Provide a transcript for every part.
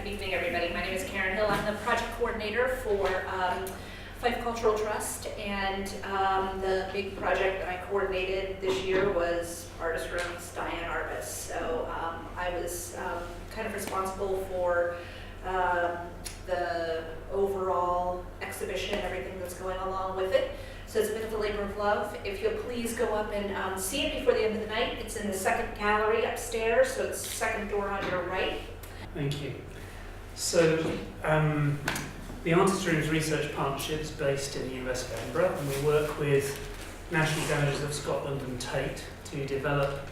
evening, everybody. My name is Karen Hill. I'm the project coordinator for Fife Cultural Trust, and the big project that I coordinated this year was Artist Room's Diane Arbus. So I was kind of responsible for the overall exhibition, everything that's going along with it. So it's a bit of a labor of love. If you'll please go up and see it before the end of the night. It's in the second gallery upstairs, so it's the second door on your right. Thank you. So the Artist Rooms Research Partnership is based in the University of Edinburgh, and we work with National Galleries of Scotland and Tate to develop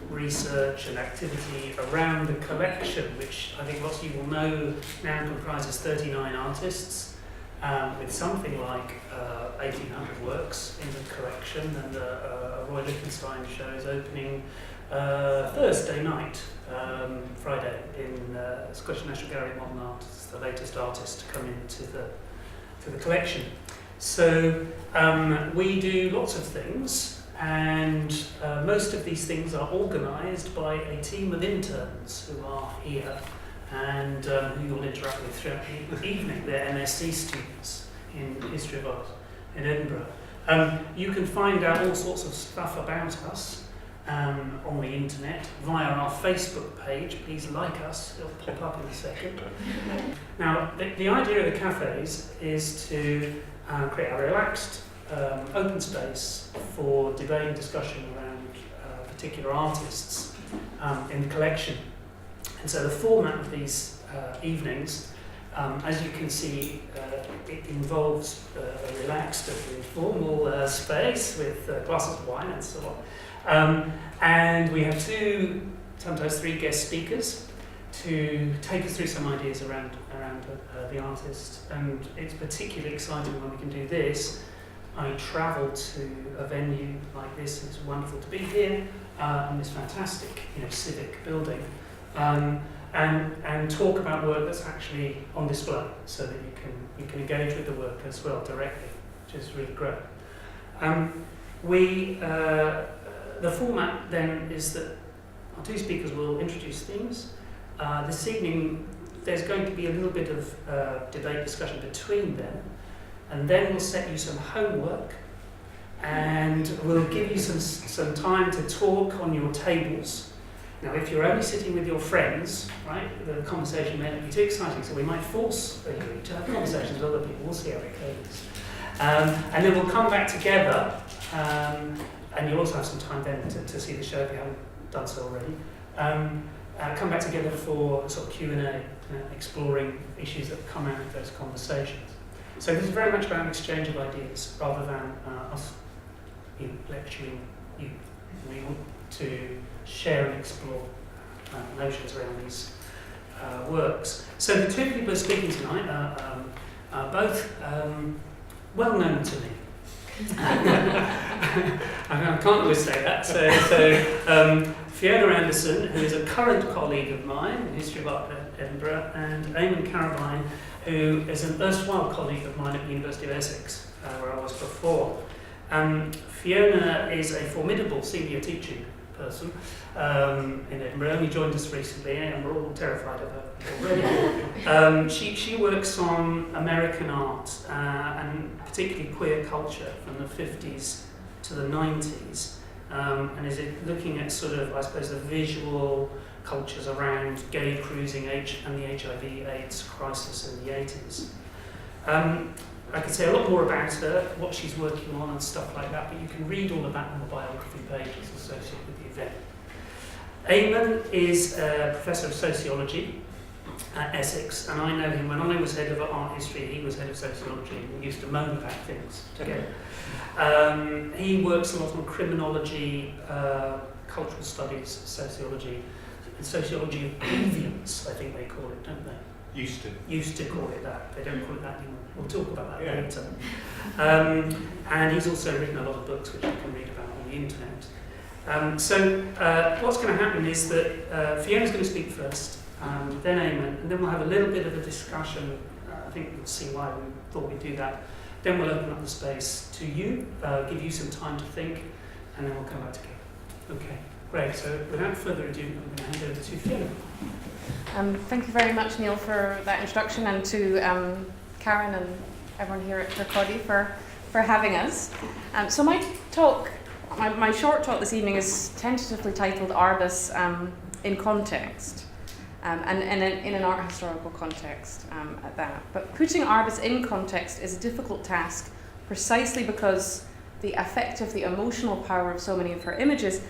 research and activity around the collection, which I think lots of you will know now comprises 39 artists, with something like 1,800 works in the collection, and a Roy Lichtenstein show is opening Thursday night, Friday, in Scottish National Gallery of Modern Art. It's the latest artist to come into the collection. So we do lots of things, and most of these things are organised by a team of interns who are here and who you'll interact with throughout the evening. They're MSc students in History of Art in Edinburgh. You can find out all sorts of stuff about us on the internet via our Facebook page. Please like us, it'll pop up in a second. Now, the idea of the cafes is to create a relaxed open space for debate and discussion around particular artists in the collection. And so the format of these evenings, as you can see, it involves a relaxed and informal space with glasses of wine and so on. And we have 2, sometimes 3 guest speakers to take us through some ideas around the artist. And it's particularly exciting when we can do this. I travel to a venue like this. It's wonderful to be here in this fantastic, civic building, and talk about work that's actually on display, so that you can engage with the work as well directly, which is really great. The format then is that our 2 speakers will introduce themes. This evening there's going to be a little bit of debate discussion between them, and then we'll set you some homework, and we'll give you some time to talk on your tables. Now, if you're only sitting with your friends, right, the conversation may not be too exciting, so we might force you to have conversations with other people. We'll see how it goes. And then we'll come back together, and you'll also have some time then to see the show if you haven't done so already. Come back together for sort of Q&A, exploring issues that come out of those conversations. So this is very much about an exchange of ideas, rather than us lecturing you. We want to share and explore notions around these works. So the 2 people who are speaking tonight are both well known to me. I can't always say that. So Fiona Anderson, who is a current colleague of mine in History of Art at Edinburgh, and Eamon Caroline, who is an erstwhile colleague of mine at the University of Essex, where I was before. Fiona is a formidable senior teaching person in Edinburgh, only joined us recently, and we're all terrified of her already. She works on American art, and particularly queer culture from the 50s to the 90s, and is looking at sort of, I suppose, the visual cultures around gay cruising and the HIV/AIDS crisis in the 80s. I could say a lot more about her, what she's working on and stuff like that, but you can read all of that on the biography pages associated with the event. Eamon is a professor of sociology at Essex, and I know him when I was head of art history. He was head of sociology, and we used to moan about things together. He works a lot on criminology, cultural studies, sociology, and sociology of deviance, I think they call it, don't they? Used to call it that. They don't call it that anymore. We'll talk about that later. And he's also written a lot of books which you can read about on the internet. So what's going to happen is that Fiona's going to speak first, then Eamon, and then we'll have a little bit of a discussion. I think you'll see why we thought we'd do that. Then we'll open up the space to you, give you some time to think, and then we'll come back together. Okay. Great, so without further ado, I'm going to hand over to Fiona. Thank you very much, Neil, for that introduction, and to Karen and everyone here at Kirkcaldy for having us. So my talk, my short talk this evening is tentatively titled Arbus in Context, and in an art historical context at that. But putting Arbus in context is a difficult task precisely because the affective, the emotional power of so many of her images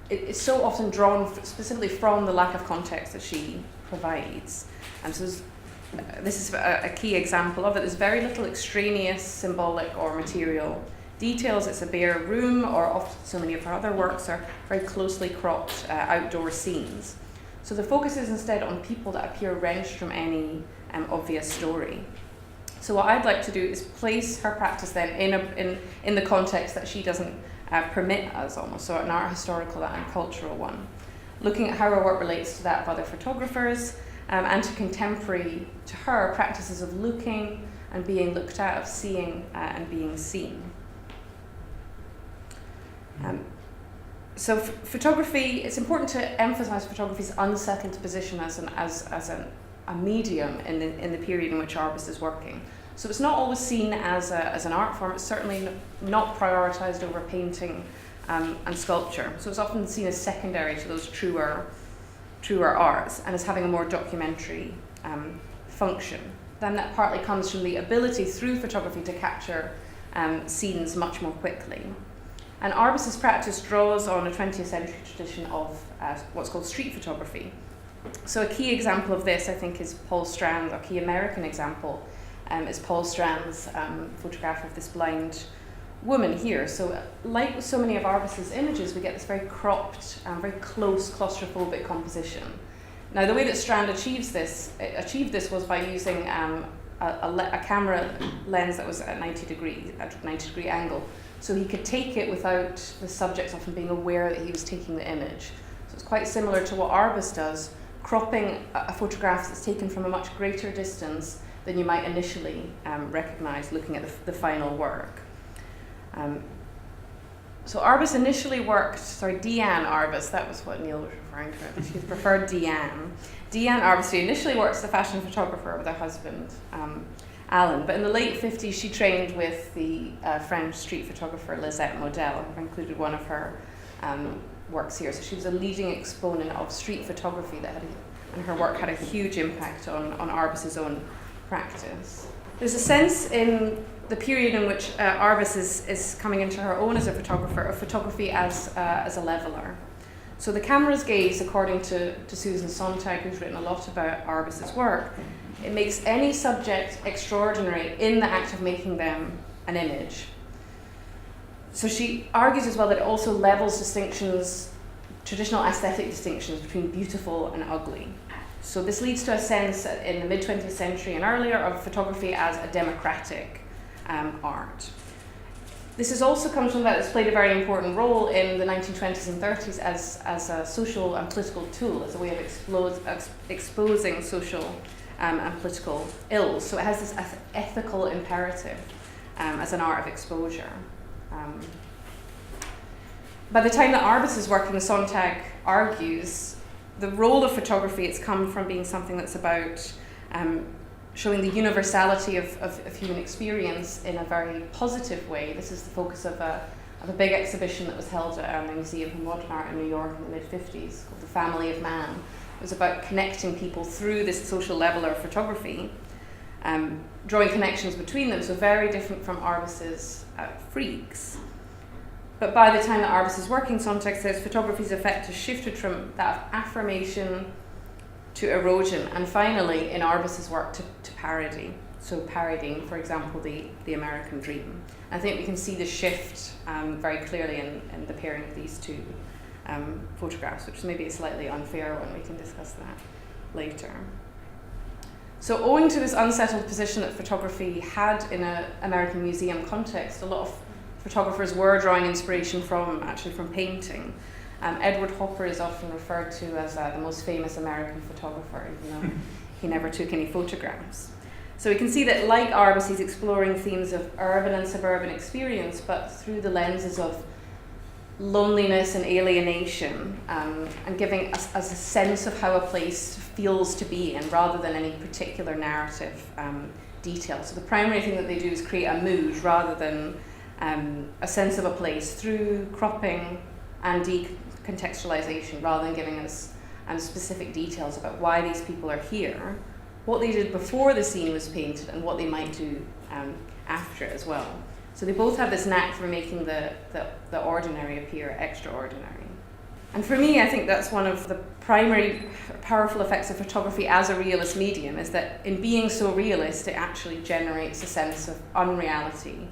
is so often drawn specifically from the lack of context that she provides. And so this is a key example of it. There's very little extraneous, symbolic or material details. It's a bare room, or often so many of her other works are very closely cropped outdoor scenes. So the focus is instead on people that appear wrenched from any obvious story. So what I'd like to do is place her practice then in the context that she doesn't permit us, almost, so an art historical and cultural one, looking at how her work relates to that of other photographers, and to contemporary to her practices of looking and being looked at, of seeing and being seen. So photography, it's important to emphasize photography's unsettled position as a medium in the period in which Arbus is working. So it's not always seen as an art form. It's certainly not prioritized over painting and sculpture. So it's often seen as secondary to those truer arts, and as having a more documentary function. Then that partly comes from the ability through photography to capture scenes much more quickly. And Arbus's practice draws on a 20th century tradition of what's called street photography. So a key example of this, I think, is Paul Strand. A key American example is Paul Strand's photograph of this blind woman here. So like with so many of Arbus's images, we get this very cropped, very close claustrophobic composition. Now the way that Strand achieved this was by using a camera lens that was at 90 degree angle. So he could take it without the subject often being aware that he was taking the image. So it's quite similar to what Arbus does, cropping a photograph that's taken from a much greater distance than you might initially recognize looking at the final work. So Arbus initially Diane Arbus, that was what Neil was referring to, she preferred Diane. Diane Arbus, she initially worked as a fashion photographer with her husband, Alan, but in the late 50s she trained with the French street photographer Lisette Model. I've included one of her works here. So she was a leading exponent of street photography and her work had a huge impact on Arbus's own practice. There's a sense in the period in which Arbus is coming into her own as a photographer, of photography as a leveler. So the camera's gaze, according to Susan Sontag, who's written a lot about Arbus's work, it makes any subject extraordinary in the act of making them an image. So she argues as well that it also levels distinctions, traditional aesthetic distinctions between beautiful and ugly. So this leads to a sense in the mid-20th century and earlier of photography as a democratic art. This is also comes from that it's played a very important role in the 1920s and 30s as a social and political tool, as a way of exposing social and political ills. So it has this ethical imperative as an art of exposure. By the time that Arbus is working, Sontag argues the role of photography, it's come from being something that's about showing the universality of human experience in a very positive way. This is the focus of a big exhibition that was held at the Museum of Modern Art in New York in the mid-50s called The Family of Man. It was about connecting people through this social leveler of photography, drawing connections between them, so very different from Arbus's freaks. But by the time that Arbus is working, Sontag says photography's effect has shifted from that of affirmation to erosion, and finally, in Arbus's work, to parody. So parodying, for example, the American Dream. I think we can see the shift very clearly in the pairing of these two photographs, which is maybe a slightly unfair one. We can discuss that later. So owing to this unsettled position that photography had in an American museum context, a lot of photographers were drawing inspiration from painting. Edward Hopper is often referred to as the most famous American photographer, even though he never took any photographs. So we can see that, like Arbus, he's exploring themes of urban and suburban experience, but through the lenses of loneliness and alienation, and giving us a sense of how a place feels to be in rather than any particular narrative detail. So the primary thing that they do is create a mood rather than a sense of a place through cropping and decontextualization, rather than giving us specific details about why these people are here, what they did before the scene was painted, and what they might do after it as well. So they both have this knack for making the ordinary appear extraordinary. And for me, I think that's one of the primary powerful effects of photography as a realist medium, is that in being so realist, it actually generates a sense of unreality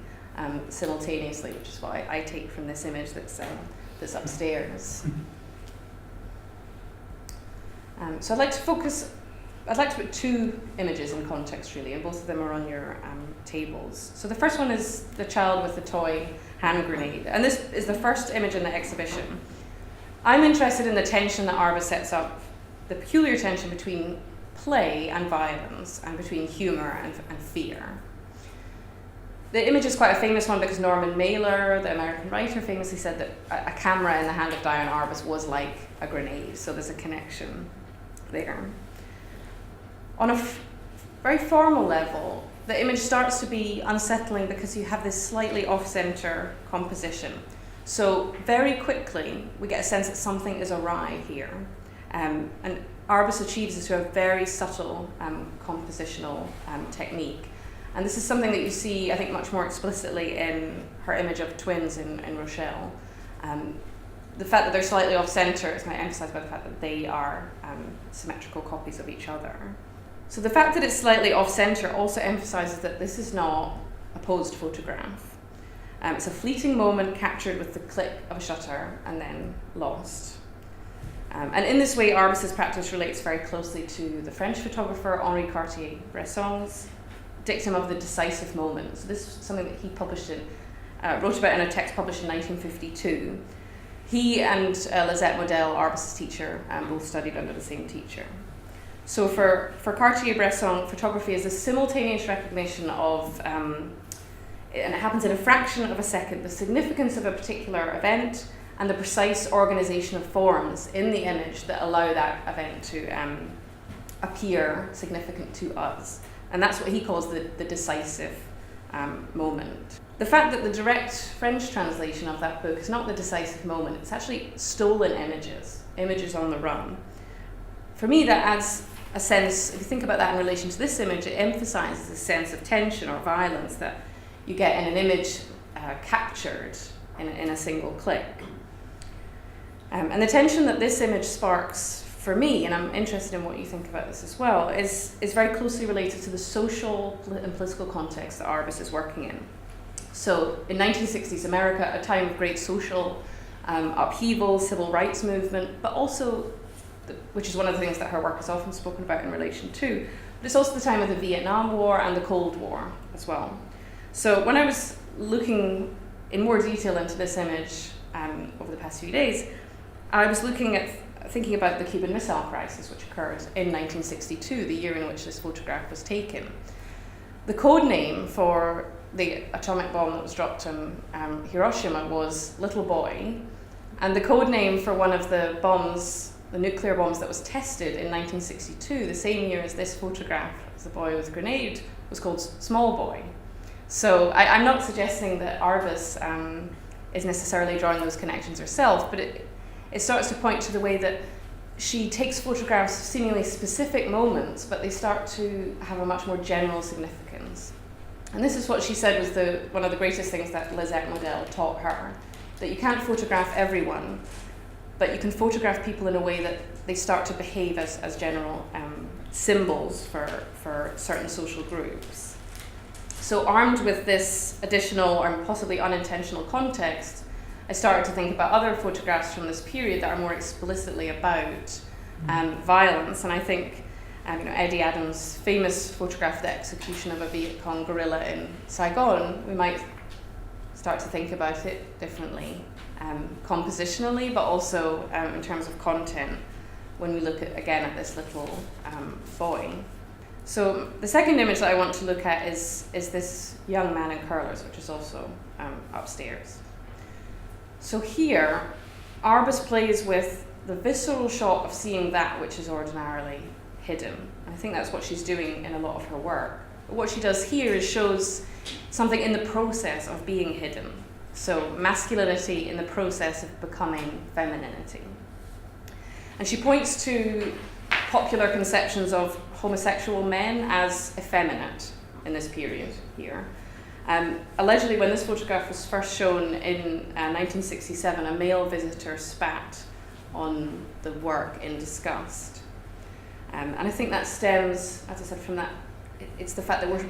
simultaneously, which is what I take from this image that's upstairs. So I'd like to put two images in context, really, and both of them are on your tables. So the first one is the child with the toy hand grenade, and this is the first image in the exhibition. I'm interested in the tension that Arbus sets up, the peculiar tension between play and violence, and between humour and fear. The image is quite a famous one because Norman Mailer, the American writer, famously said that a camera in the hand of Diane Arbus was like a grenade, so there's a connection there. On a very formal level, the image starts to be unsettling because you have this slightly off-center composition. So very quickly, we get a sense that something is awry here. And Arbus achieves this through a very subtle compositional technique. And this is something that you see, I think, much more explicitly in her image of twins in Rochelle. The fact that they're slightly off-center is kind of emphasized by the fact that they are symmetrical copies of each other. So the fact that it's slightly off-center also emphasizes that this is not a posed photograph. It's a fleeting moment captured with the click of a shutter and then lost. And in this way, Arbus's practice relates very closely to the French photographer Henri Cartier-Bresson's dictum of the decisive moment. So this is something that he wrote about in a text published in 1952. He and Lisette Model, Arbus's teacher, both studied under the same teacher. So for Cartier-Bresson, photography is a simultaneous recognition of, and it happens in a fraction of a second, the significance of a particular event and the precise organization of forms in the image that allow that event to appear significant to us. And that's what he calls the decisive moment. The fact that the direct French translation of that book is not the decisive moment, it's actually stolen images on the run. For me, that adds a sense, if you think about that in relation to this image, it emphasizes a sense of tension or violence that you get in an image captured in a single click. And the tension that this image sparks for me, and I'm interested in what you think about this as well, is very closely related to the social and political context that Arbus is working in. So in 1960s America, a time of great social upheaval, civil rights movement, but also, which is one of the things that her work is often spoken about in relation to, but it's also the time of the Vietnam War and the Cold War as well. So when I was looking in more detail into this image over the past few days, I was thinking about the Cuban Missile Crisis, which occurred in 1962, the year in which this photograph was taken. The code name for the atomic bomb that was dropped on Hiroshima was Little Boy, and the code name for one of the bombs, the nuclear bombs that was tested in 1962, the same year as this photograph, as the boy with a grenade, was called Small Boy. So I'm not suggesting that Arbus is necessarily drawing those connections herself, but it starts to point to the way that she takes photographs of seemingly specific moments, but they start to have a much more general significance. And this is what she said was one of the greatest things that Lisette Model taught her, that you can't photograph everyone, but you can photograph people in a way that they start to behave as general symbols for certain social groups. So armed with this additional or possibly unintentional context, I started to think about other photographs from this period that are more explicitly about violence. And I think Eddie Adams' famous photograph of the execution of a Viet Cong guerrilla in Saigon, we might start to think about it differently, compositionally, but also in terms of content when we look at this little boy. So the second image that I want to look at is this young man in curlers, which is also upstairs. So here, Arbus plays with the visceral shot of seeing that which is ordinarily hidden. And I think that's what she's doing in a lot of her work. But what she does here is shows something in the process of being hidden. So masculinity in the process of becoming femininity. And she points to popular conceptions of homosexual men as effeminate in this period here. Allegedly, when this photograph was first shown in 1967, a male visitor spat on the work in disgust. And I think that stems, as I said, from that, it's the fact that we're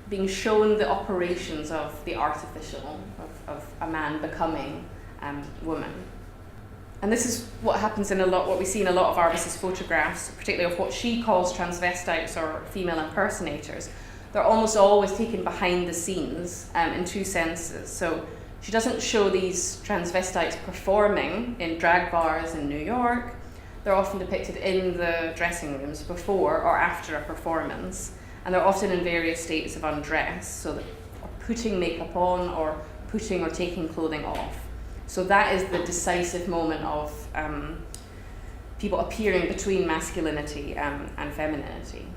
being shown the operations of the artificial, of a man becoming woman. And this is what happens in what we see in a lot of Arbus's photographs, particularly of what she calls transvestites or female impersonators. They're almost always taken behind the scenes in two senses. So she doesn't show these transvestites performing in drag bars in New York. They're often depicted in the dressing rooms before or after a performance. And they're often in various states of undress, so that putting makeup on or putting or taking clothing off. So that is the decisive moment of people appearing between masculinity and femininity.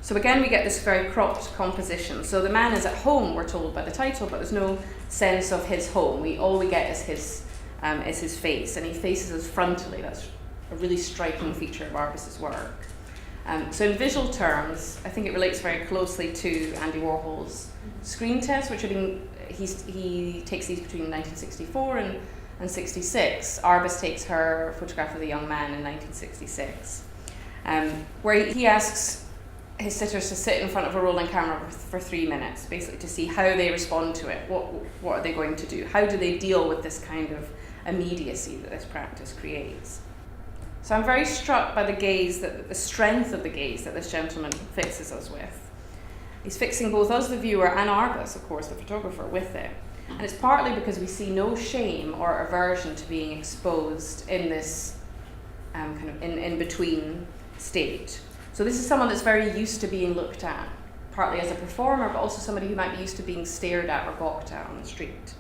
So again, we get this very cropped composition. So the man is at home, we're told by the title, but there's no sense of his home. All we get is his face, and he faces us frontally. That's a really striking feature of Arbus's work. So in visual terms, I think it relates very closely to Andy Warhol's screen tests, which he takes these between 1964 and 66. Arbus takes her photograph of the young man in 1966, where he asks his sitters to sit in front of a rolling camera for 3 minutes, basically to see how they respond to it. What are they going to do? How do they deal with this kind of immediacy that this practice creates? So I'm very struck by the strength of the gaze that this gentleman fixes us with. He's fixing both us, the viewer, and Arbus, of course, the photographer, with it. And it's partly because we see no shame or aversion to being exposed in this kind of in-between state. So this is someone that's very used to being looked at, partly as a performer, but also somebody who might be used to being stared at or gawked at on the street.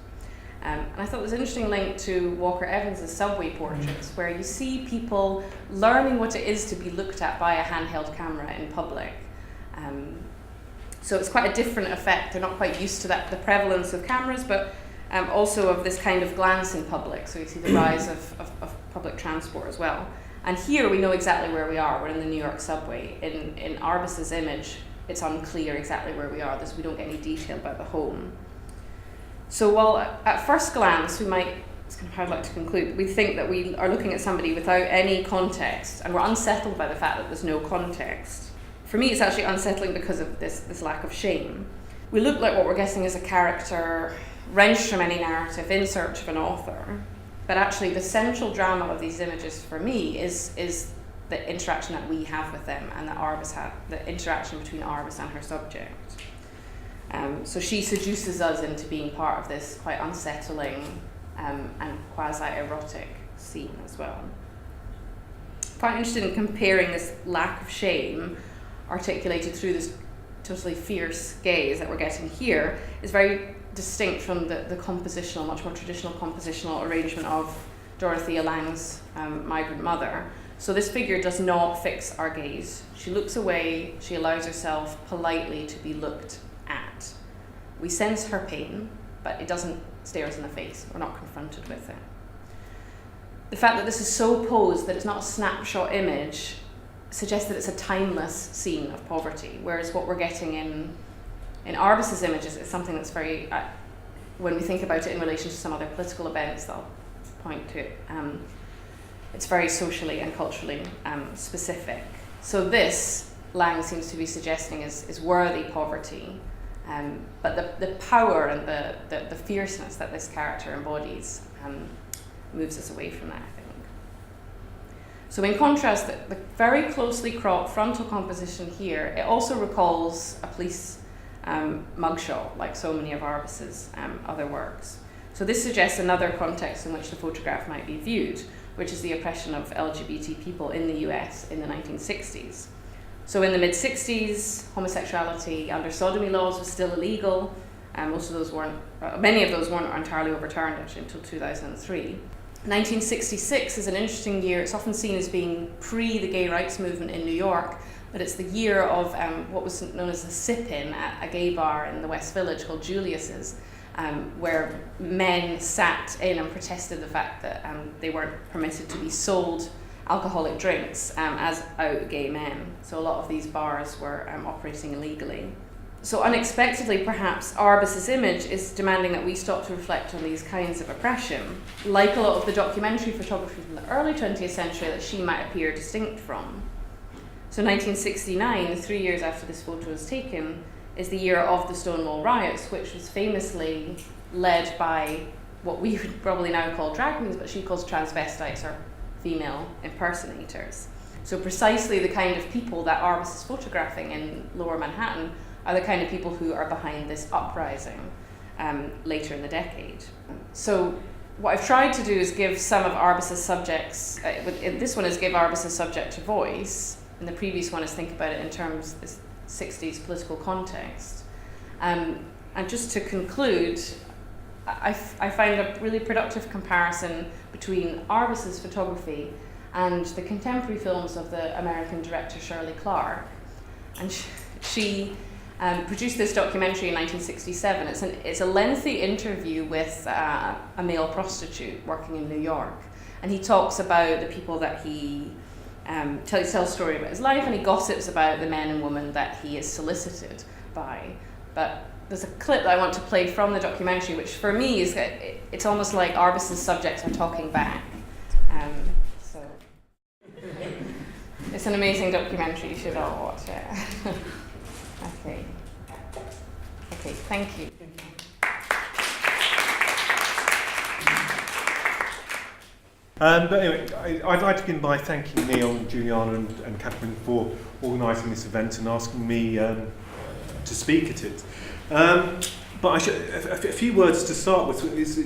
And I thought it was an interesting link to Walker Evans's subway portraits, where you see people learning what it is to be looked at by a handheld camera in public. So it's quite a different effect. They're not quite used to the prevalence of cameras, but also of this kind of glance in public. So you see the rise of public transport as well. And here we know exactly where we are. We're in the New York subway. In Arbus's image, it's unclear exactly where we are. We don't get any detail about the home. So while at first glance we might, it's kind of how I'd like to conclude, we think that we are looking at somebody without any context, and we're unsettled by the fact that there's no context. For me, it's actually unsettling because of this lack of shame. We look like what we're getting is a character wrenched from any narrative in search of an author, but actually the central drama of these images for me is the interaction that we have with them, and the interaction between Arbus and her subject. So she seduces us into being part of this quite unsettling and quasi-erotic scene as well. Quite interested in comparing this lack of shame articulated through this totally fierce gaze that we're getting here is very distinct from the compositional, much more traditional compositional arrangement of Dorothea Lange's Migrant Mother. So this figure does not fix our gaze. She looks away, she allows herself politely to be looked at. We sense her pain, but it doesn't stare us in the face. We're not confronted with it. The fact that this is so posed that it's not a snapshot image suggests that it's a timeless scene of poverty, whereas what we're getting in Arbus's images is something that's very, when we think about it in relation to some other political events, I'll point to it, it's very socially and culturally specific. So this, Lange seems to be suggesting, is worthy poverty, but the power and the fierceness that this character embodies moves us away from that, I think. So in contrast, the very closely cropped frontal composition here, it also recalls a police mugshot, like so many of Arbus's other works. So this suggests another context in which the photograph might be viewed, which is the oppression of LGBT people in the US in the 1960s. So in the mid-60s, homosexuality under sodomy laws was still illegal. Most of those weren't, many of those weren't entirely overturned actually until 2003. 1966 is an interesting year. It's often seen as being pre the gay rights movement in New York, but it's the year of what was known as a sip-in at a gay bar in the West Village called Julius's, where men sat in and protested the fact that they weren't permitted to be sold alcoholic drinks as out gay men. So a lot of these bars were operating illegally. So unexpectedly, perhaps, Arbus's image is demanding that we stop to reflect on these kinds of oppression, like a lot of the documentary photography from the early 20th century that she might appear distinct from. So 1969, 3 years after this photo was taken, is the year of the Stonewall riots, which was famously led by what we would probably now call drag queens, but she calls transvestites or female impersonators. So precisely the kind of people that Arbus is photographing in Lower Manhattan are the kind of people who are behind this uprising later in the decade. So what I've tried to do is give some of Arbus's subjects, this one is give Arbus's subject a voice, and the previous one is think about it in terms of the 60s political context. And just to conclude, I find a really productive comparison between Arbus's photography and the contemporary films of the American director Shirley Clarke. And she produced this documentary in 1967. It's a lengthy interview with a male prostitute working in New York, and he talks about the people that he tells a story about his life, and he gossips about the men and women that he is solicited by. But there's a clip that I want to play from the documentary, which for me is it's almost like Arbus's subjects are talking back. So it's an amazing documentary. You should all watch it. Okay, thank you. But anyway, I'd like to begin by thanking Neil and Juliana and Catherine for organising this event and asking me to speak at it. But a few words to start with. It's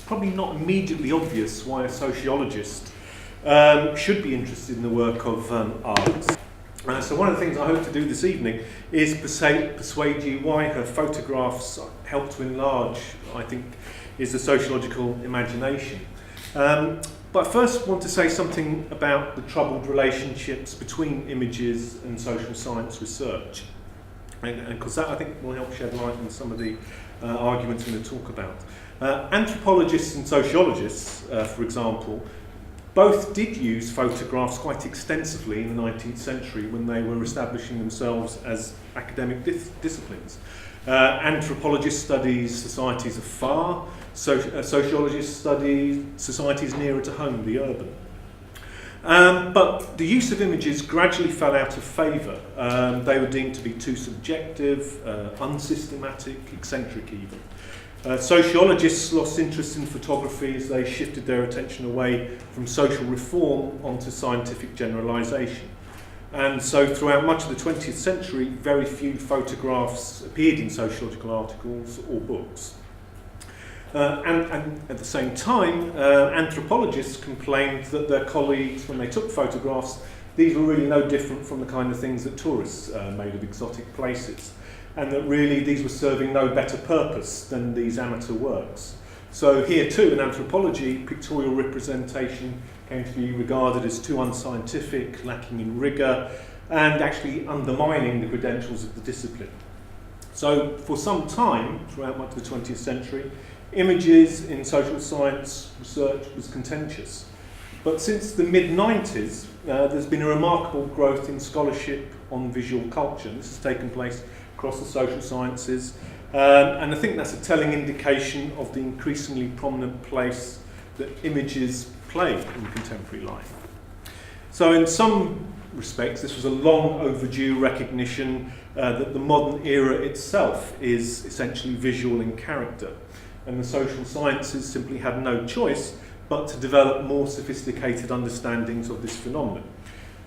probably not immediately obvious why a sociologist should be interested in the work of Arbus. So one of the things I hope to do this evening is persuade you why her photographs help to enlarge, I think, is the sociological imagination. But I first want to say something about the troubled relationships between images and social science research. And because that, I think, will help shed light on some of the arguments I'm going to talk about. Anthropologists and sociologists, for example, both did use photographs quite extensively in the 19th century when they were establishing themselves as academic disciplines. Anthropologists studied societies afar, sociologists studied societies nearer to home, the urban. But the use of images gradually fell out of favour. They were deemed to be too subjective, unsystematic, eccentric even. Sociologists lost interest in photography as they shifted their attention away from social reform onto scientific generalisation. And so throughout much of the 20th century, very few photographs appeared in sociological articles or books. And at the same time, anthropologists complained that their colleagues, when they took photographs, these were really no different from the kind of things that tourists made of exotic places, and that really these were serving no better purpose than these amateur works. So here too, in anthropology, pictorial representation came to be regarded as too unscientific, lacking in rigour, and actually undermining the credentials of the discipline. So for some time, throughout much of the 20th century, images in social science research was contentious. But since the mid-90s, there's been a remarkable growth in scholarship on visual culture. This has taken place across the social sciences, and I think that's a telling indication of the increasingly prominent place that images play in contemporary life. So in some respects, this was a long overdue recognition that the modern era itself is essentially visual in character, and the social sciences simply had no choice but to develop more sophisticated understandings of this phenomenon.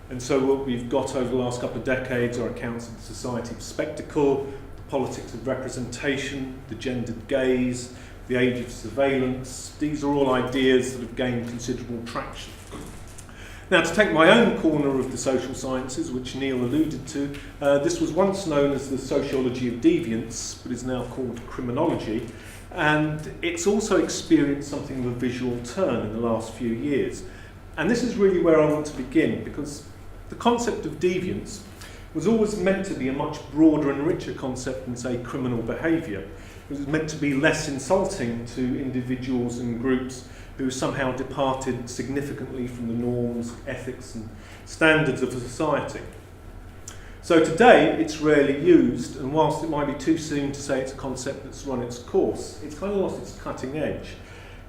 And so what we've got over the last couple of decades are accounts of the society of spectacle, the politics of representation, the gendered gaze, the age of surveillance. These are all ideas that have gained considerable traction. Now, to take my own corner of the social sciences, which Neil alluded to, this was once known as the sociology of deviance, but is now called criminology, and it's also experienced something of a visual turn in the last few years. And this is really where I want to begin, because the concept of deviance was always meant to be a much broader and richer concept than, say, criminal behaviour. It was meant to be less insulting to individuals and groups who somehow departed significantly from the norms, ethics and standards of society. So today it's rarely used, and whilst it might be too soon to say it's a concept that's run its course, it's kind of lost its cutting edge.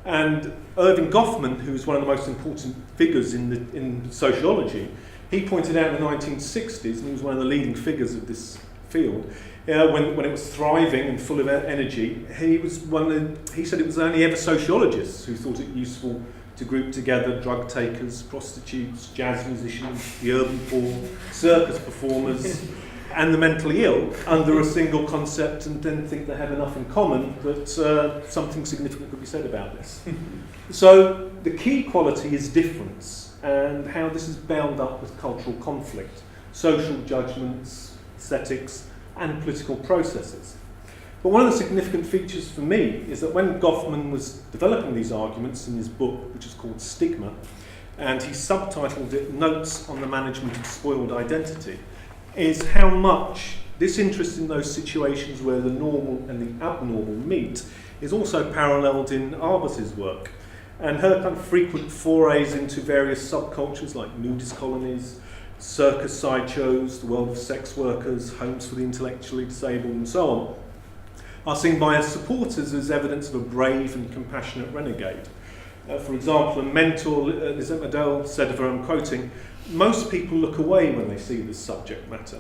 And Irving Goffman, who's one of the most important figures in sociology, he pointed out in the 1960s, and he was one of the leading figures of this field, when it was thriving and full of energy, he said it was only ever sociologists who thought it useful to group together drug takers, prostitutes, jazz musicians, the urban poor, circus performers, and the mentally ill under a single concept, and then think they have enough in common that something significant could be said about this. So the key quality is difference, and how this is bound up with cultural conflict, social judgments, aesthetics, and political processes. But one of the significant features for me is that when Goffman was developing these arguments in his book, which is called Stigma, and he subtitled it Notes on the Management of Spoiled Identity, is how much this interest in those situations where the normal and the abnormal meet is also paralleled in Arbus's work. And her kind of frequent forays into various subcultures like nudist colonies, circus sideshows, the world of sex workers, homes for the intellectually disabled, and so on, are seen by her supporters as evidence of a brave and compassionate renegade. For example, a mentor, Lisette Medel, said of her, I'm quoting, "Most people look away when they see this subject matter,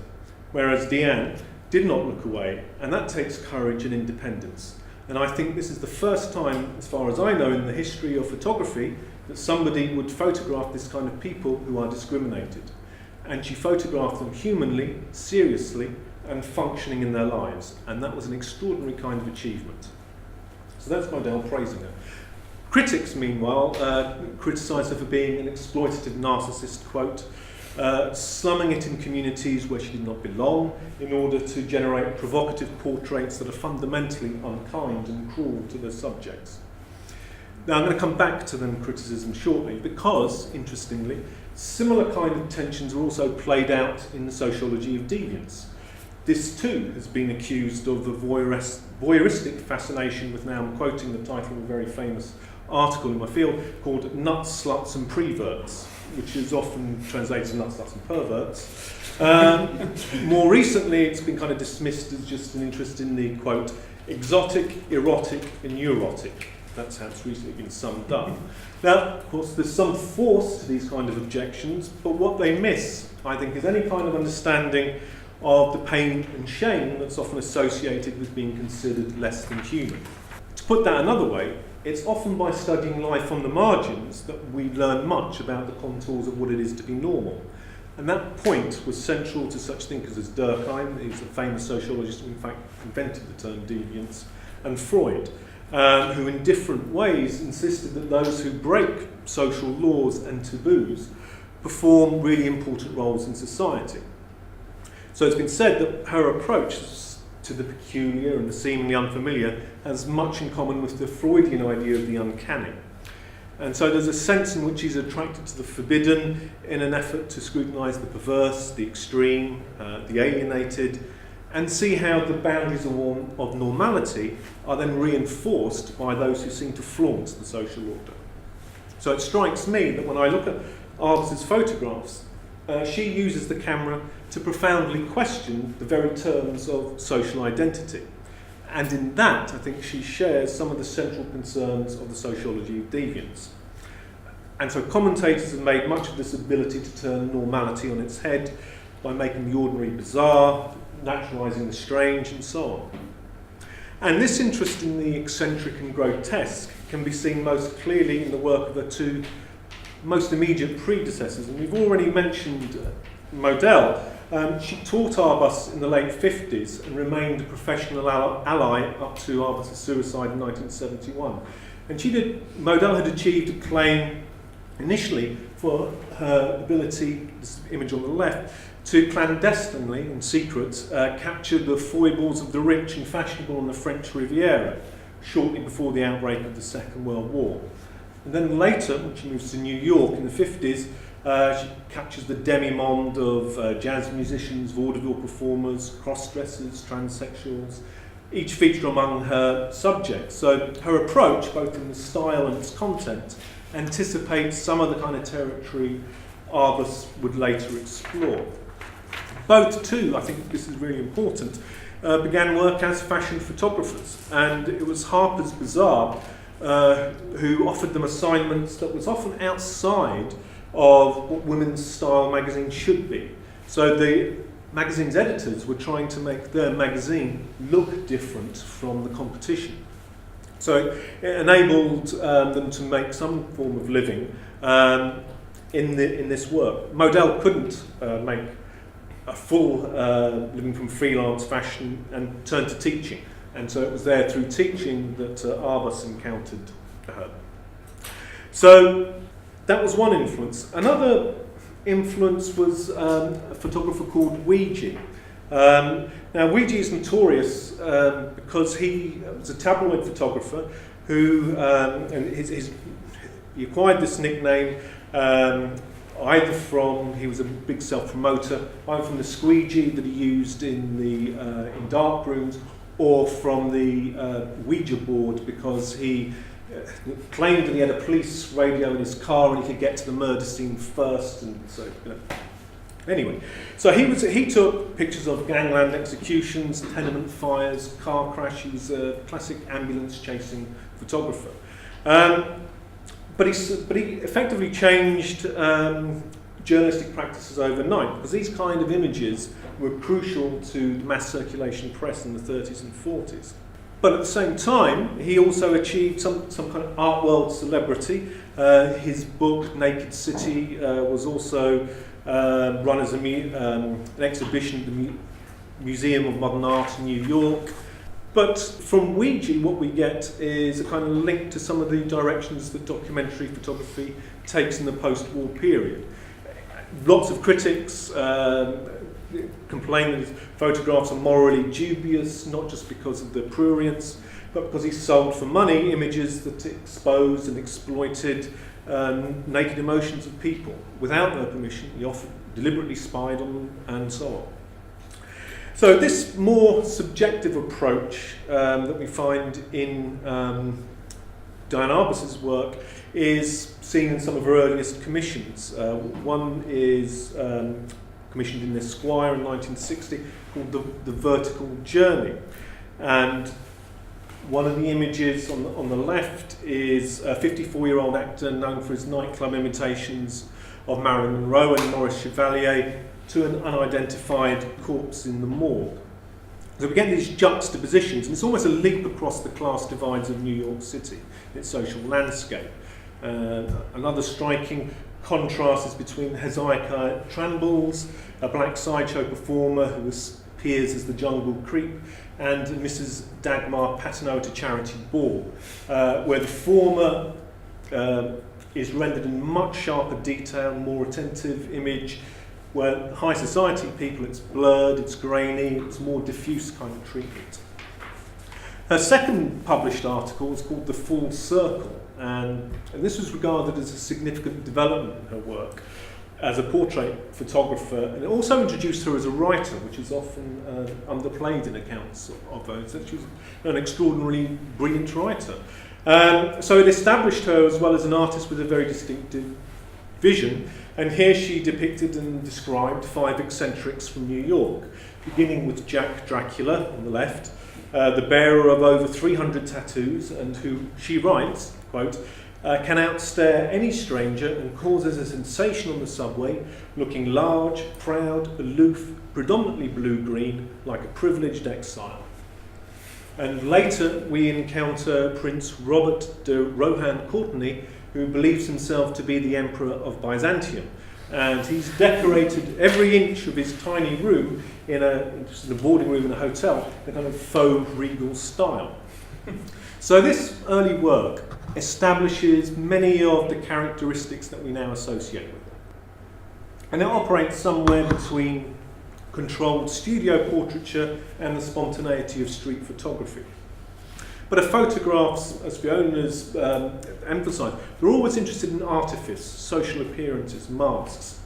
whereas Diane did not look away, and that takes courage and independence. And I think this is the first time, as far as I know, in the history of photography, that somebody would photograph this kind of people who are discriminated. And she photographed them humanly, seriously, and functioning in their lives. And that was an extraordinary kind of achievement." So that's Model praising her. Critics, meanwhile, criticise her for being an exploitative narcissist, quote, slumming it in communities where she did not belong in order to generate provocative portraits that are fundamentally unkind and cruel to their subjects. Now, I'm going to come back to them criticism shortly because, interestingly, similar kind of tensions are also played out in the sociology of deviance. This too has been accused of a voyeuristic fascination with, now I'm quoting the title of a very famous article in my field, called Nuts, Sluts and Preverts, which is often translated as Nuts, Sluts and Perverts. More recently, it's been kind of dismissed as just an interest in the, quote, exotic, erotic and neurotic. That's how it's recently been summed up. Now, of course, there's some force to these kind of objections, but what they miss, I think, is any kind of understanding of the pain and shame that's often associated with being considered less than human. To put that another way, it's often by studying life on the margins that we learn much about the contours of what it is to be normal. And that point was central to such thinkers as Durkheim, who's a famous sociologist who in fact invented the term deviance, and Freud, who in different ways insisted that those who break social laws and taboos perform really important roles in society. So it's been said that her approach to the peculiar and the seemingly unfamiliar has much in common with the Freudian idea of the uncanny. And so there's a sense in which he's attracted to the forbidden in an effort to scrutinise the perverse, the extreme, the alienated, and see how the boundaries of normality are then reinforced by those who seem to flaunt the social order. So it strikes me that when I look at Arbus's photographs, she uses the camera to profoundly question the very terms of social identity. And in that, I think she shares some of the central concerns of the sociology of deviance. And so commentators have made much of this ability to turn normality on its head by making the ordinary bizarre, naturalising the strange, and so on. And this interest in the eccentric and grotesque can be seen most clearly in the work of her two most immediate predecessors. And we've already mentioned Model. She taught Arbus in the late 50s and remained a professional ally up to Arbus's suicide in 1971. And Model had achieved acclaim initially for her ability, this image on the left, to clandestinely, in secret, capture the foibles of the rich and fashionable on the French Riviera, shortly before the outbreak of the Second World War. And then later, when she moves to New York in the 50s, she captures the demi-monde of jazz musicians, vaudeville performers, cross-dressers, transsexuals, each feature among her subjects. So her approach, both in the style and its content, anticipates some of the kind of territory Arbus would later explore. Both, too, I think this is really important, began work as fashion photographers, and it was Harper's Bazaar who offered them assignments that was often outside of what women's style magazines should be. So the magazine's editors were trying to make their magazine look different from the competition. So it enabled them to make some form of living in this work. Modell couldn't make a full living from freelance fashion and turned to teaching. And so it was there through teaching that Arbus encountered her. So that was one influence. Another influence was a photographer called Ouija. Now, Ouija is notorious because he was a tabloid photographer who he acquired this nickname either from, he was a big self-promoter, either from the squeegee that he used in dark rooms, or from the Ouija board, because he claimed that he had a police radio in his car and he could get to the murder scene first, and so, Anyway, so he took pictures of gangland executions, tenement fires, car crashes. He was a classic ambulance chasing photographer. But he effectively changed journalistic practices overnight, because these kind of images were crucial to the mass circulation press in the 30s and 40s. But at the same time, he also achieved some kind of art world celebrity. His book, Naked City, was also run as an exhibition at the Museum of Modern Art in New York. But from Ouija, what we get is a kind of link to some of the directions that documentary photography takes in the post-war period. Lots of critics complain that his photographs are morally dubious, not just because of the prurience, but because he sold for money images that exposed and exploited naked emotions of people without their permission. He often deliberately spied on them, and so on. So this more subjective approach that we find in Diane Arbus's work is seen in some of her earliest commissions. One is commissioned in Esquire in 1960 called The Vertical Journey. And one of the images on the left is a 54-year-old actor known for his nightclub imitations of Marilyn Monroe and Maurice Chevalier to an unidentified corpse in the morgue. So we get these juxtapositions, and it's almost a leap across the class divides of New York City, its social landscape. Another striking contrast is between Hezekiah Tranballs, a black sideshow performer who appears as the Jungle Creep, and Mrs. Dagmar Paterno at a charity ball, where the former is rendered in much sharper detail, more attentive image, where high society people, it's blurred, it's grainy, it's more diffuse kind of treatment. Her second published article is called The Full Circle, and this was regarded as a significant development in her work as a portrait photographer, and it also introduced her as a writer, which is often underplayed in accounts of her. So she was an extraordinarily brilliant writer. So it established her as well as an artist with a very distinctive vision, and here she depicted and described 5 eccentrics from New York, beginning with Jack Dracula on the left, the bearer of over 300 tattoos, and who, she writes, quote, can outstare any stranger and causes a sensation on the subway, looking large, proud, aloof, predominantly blue-green, like a privileged exile. And later we encounter Prince Robert de Rohan Courtenay, who believes himself to be the Emperor of Byzantium. And he's decorated every inch of his tiny room in a boarding room in a hotel, in a kind of faux regal style. So this early work establishes many of the characteristics that we now associate with it. And it operates somewhere between controlled studio portraiture and the spontaneity of street photography. But her photographs, as Fiona's emphasised, they're always interested in artifice, social appearances, masks.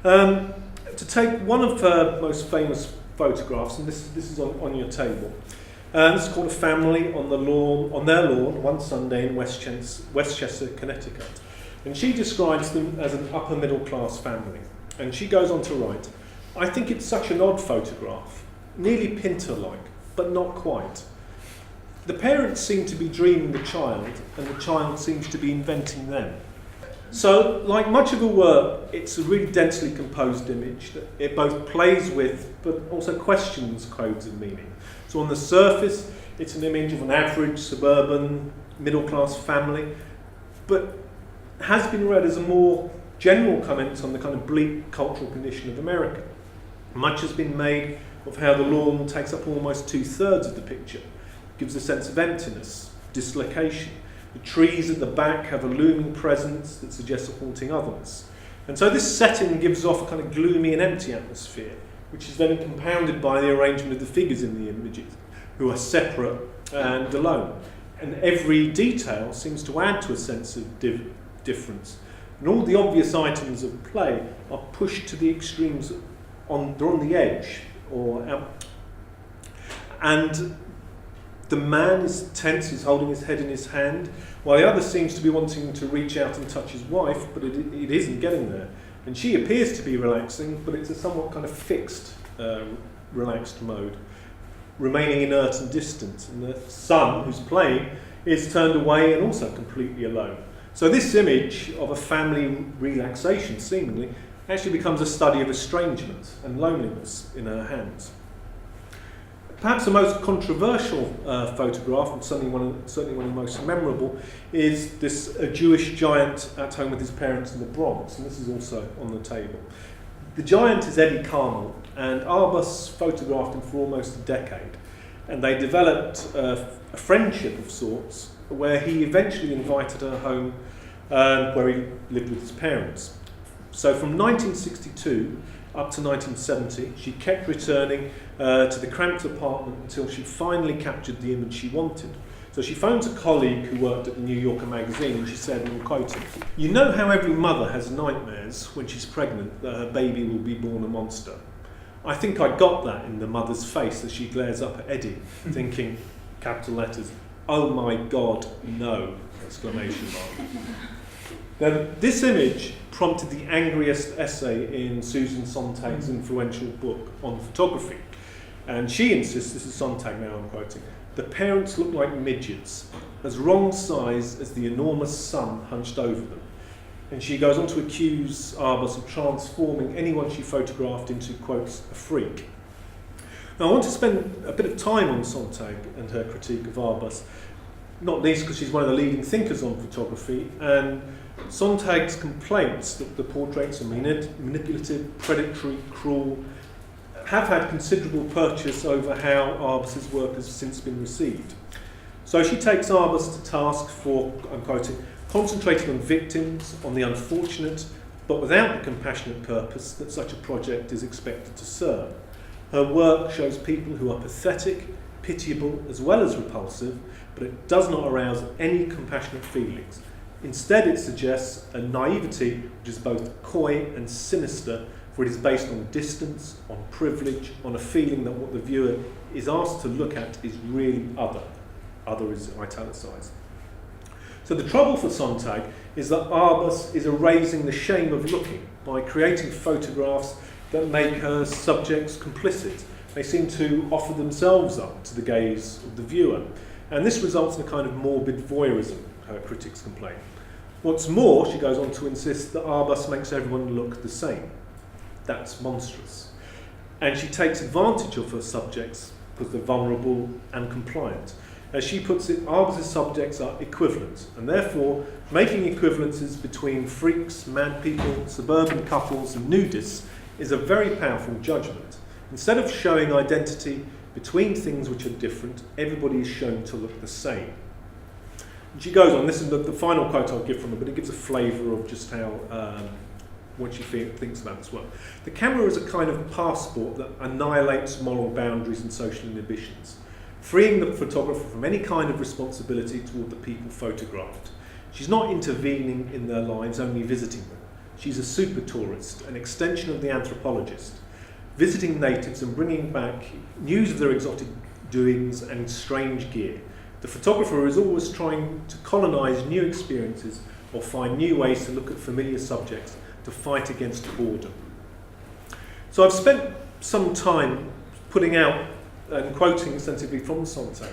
To take one of her most famous photographs, and this is on your table. This is called A Family on their lawn one Sunday in Westchester, Connecticut. And she describes them as an upper middle class family. And she goes on to write, "I think it's such an odd photograph, nearly Pinter-like, but not quite. The parents seem to be dreaming the child, and the child seems to be inventing them." So, like much of her work, it's a really densely composed image that it both plays with, but also questions codes of meaning. So on the surface, it's an image of an average suburban middle-class family, but has been read as a more general comment on the kind of bleak cultural condition of America. Much has been made of how the lawn takes up almost 2/3 of the picture, gives a sense of emptiness, dislocation. The trees at the back have a looming presence that suggests a haunting otherness. And so this setting gives off a kind of gloomy and empty atmosphere, which is then compounded by the arrangement of the figures in the images, who are separate and alone. And every detail seems to add to a sense of difference. And all the obvious items of play are pushed to the extremes, they're on the edge. And the man is tense, he's holding his head in his hand, while the other seems to be wanting to reach out and touch his wife, but it isn't getting there. And she appears to be relaxing, but it's a somewhat kind of fixed, relaxed mode, remaining inert and distant. And the son, who's playing, is turned away and also completely alone. So this image of a family relaxation, seemingly, actually becomes a study of estrangement and loneliness in her hands. Perhaps the most controversial photograph, and certainly one of the most memorable, is this Jewish giant at home with his parents in the Bronx, and this is also on the table. The giant is Eddie Carmel, and Arbus photographed him for almost a decade, and they developed a friendship of sorts, where he eventually invited her home, where he lived with his parents. So from 1962 up to 1970, she kept returning to the cramped apartment until she finally captured the image she wanted. So she phones a colleague who worked at the New Yorker magazine, and she said, and I'm quoting, "You know how every mother has nightmares when she's pregnant that her baby will be born a monster? I think I got that in the mother's face as she glares up at Eddie, thinking, capital letters, 'Oh my God, no!' exclamation mark." Now, this image prompted the angriest essay in Susan Sontag's influential book on photography. And she insists, this is Sontag now I'm quoting, "The parents look like midgets, as wrong size as the enormous sun hunched over them." And she goes on to accuse Arbus of transforming anyone she photographed into, quotes, "a freak." Now, I want to spend a bit of time on Sontag and her critique of Arbus, not least because she's one of the leading thinkers on photography, and Sontag's complaints that the portraits are manipulative, predatory, cruel, have had considerable purchase over how Arbus's work has since been received. So she takes Arbus to task for, I'm quoting, "concentrating on victims, on the unfortunate, but without the compassionate purpose that such a project is expected to serve. Her work shows people who are pathetic, pitiable, as well as repulsive, but it does not arouse any compassionate feelings. Instead, it suggests a naivety which is both coy and sinister, for it is based on distance, on privilege, on a feeling that what the viewer is asked to look at is really other. Other is italicized." So the trouble for Sontag is that Arbus is erasing the shame of looking by creating photographs that make her subjects complicit. They seem to offer themselves up to the gaze of the viewer. And this results in a kind of morbid voyeurism, her critics complain. What's more, she goes on to insist that Arbus makes everyone look the same. That's monstrous. And she takes advantage of her subjects because they're vulnerable and compliant. As she puts it, Arbus's subjects are equivalent, and therefore making equivalences between freaks, mad people, suburban couples and nudists is a very powerful judgment. Instead of showing identity between things which are different, everybody is shown to look the same. She goes on, this is the final quote I'll give from her, but it gives a flavour of just how what she thinks about this work. The camera is a kind of passport that annihilates moral boundaries and social inhibitions, freeing the photographer from any kind of responsibility toward the people photographed. She's not intervening in their lives, only visiting them. She's a super tourist, an extension of the anthropologist, visiting natives and bringing back news of their exotic doings and strange gear. The photographer is always trying to colonise new experiences or find new ways to look at familiar subjects, to fight against boredom. So I've spent some time putting out and quoting extensively from Sontag,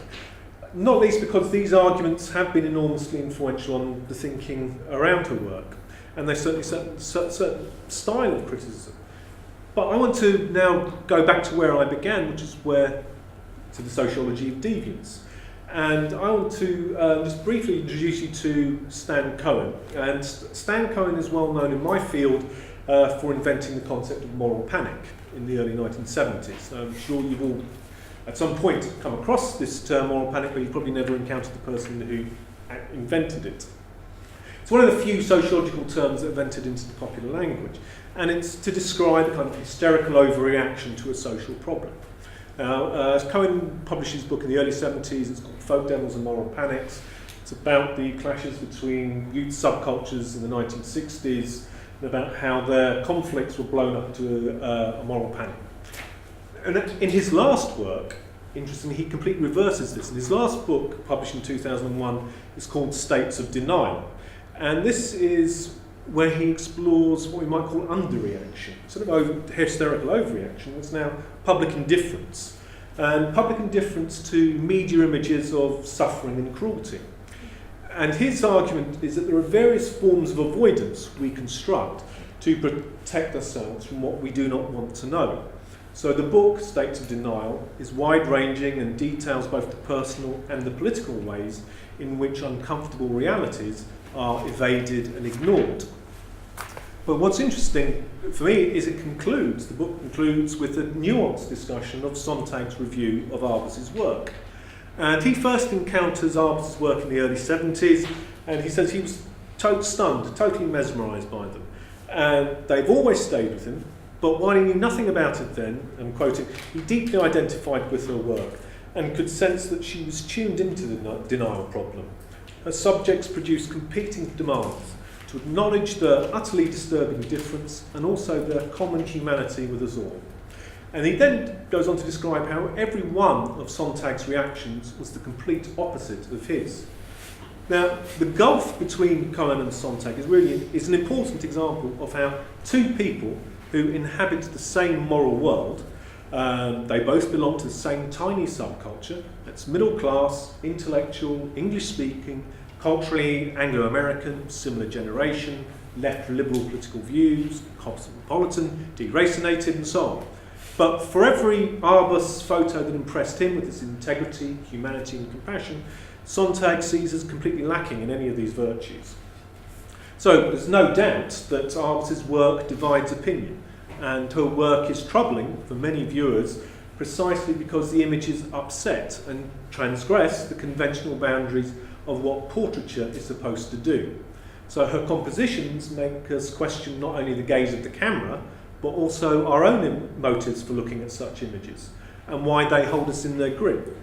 not least because these arguments have been enormously influential on the thinking around her work, and they certainly set certain style of criticism. But I want to now go back to where I began, which is to the sociology of deviance. And I want to just briefly introduce you to Stan Cohen. And Stan Cohen is well known in my field for inventing the concept of moral panic in the early 1970s. I'm sure you've all at some point come across this term moral panic, but you've probably never encountered the person who invented it. It's one of the few sociological terms that have entered into the popular language, and it's to describe a kind of hysterical overreaction to a social problem. Now, Cohen published his book in the early 70s. It's called Folk Devils and Moral Panics. It's about the clashes between youth subcultures in the 1960s and about how their conflicts were blown up into a moral panic. And in his last work, interestingly, he completely reverses this. In his last book, published in 2001, is called States of Denial. And this is where he explores what we might call underreaction, sort of hysterical overreaction. It's now public indifference, and public indifference to media images of suffering and cruelty. And his argument is that there are various forms of avoidance we construct to protect ourselves from what we do not want to know. So the book, States of Denial, is wide-ranging and details both the personal and the political ways in which uncomfortable realities are evaded and ignored. But what's interesting for me is the book concludes with a nuanced discussion of Sontag's review of Arbus's work. And he first encounters Arbus's work in the early 70s, and he says he was stunned, totally mesmerised by them. And they've always stayed with him, but while he knew nothing about it then, I'm quoting, he deeply identified with her work and could sense that she was tuned into the denial problem. Her subjects produced competing demands to acknowledge their utterly disturbing difference and also their common humanity with us all. And he then goes on to describe how every one of Sontag's reactions was the complete opposite of his. Now, the gulf between Cohen and Sontag is an important example of how two people who inhabit the same moral world, they both belong to the same tiny subculture, that's middle class, intellectual, English-speaking, culturally Anglo-American, similar generation, left liberal political views, cosmopolitan, deracinated, and so on. But for every Arbus photo that impressed him with its integrity, humanity, and compassion, Sontag sees as completely lacking in any of these virtues. So there's no doubt that Arbus's work divides opinion, and her work is troubling for many viewers precisely because the images upset and transgress the conventional boundaries of what portraiture is supposed to do. So her compositions make us question not only the gaze of the camera, but also our own motives for looking at such images, and why they hold us in their grip,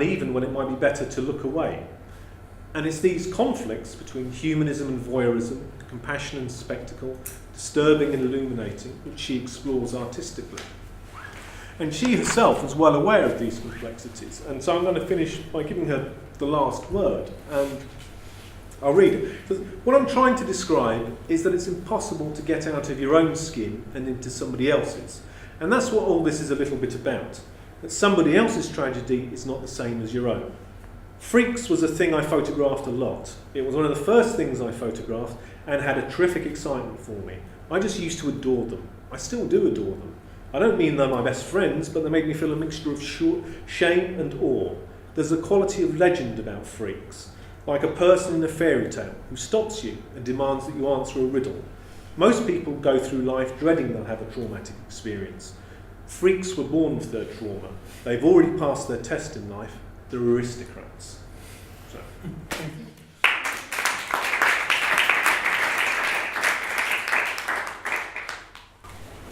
even when it might be better to look away. And it's these conflicts between humanism and voyeurism, compassion and spectacle, disturbing and illuminating, which she explores artistically. And she herself was well aware of these complexities, and so I'm going to finish by giving her the last word, and I'll read it. So what I'm trying to describe is that it's impossible to get out of your own skin and into somebody else's. And that's what all this is a little bit about. That somebody else's tragedy is not the same as your own. Freaks was a thing I photographed a lot. It was one of the first things I photographed and had a terrific excitement for me. I just used to adore them. I still do adore them. I don't mean they're my best friends, but they made me feel a mixture of shame and awe. There's a quality of legend about freaks, like a person in a fairy tale who stops you and demands that you answer a riddle. Most people go through life dreading they'll have a traumatic experience. Freaks were born with their trauma. They've already passed their test in life. They're aristocrats. So.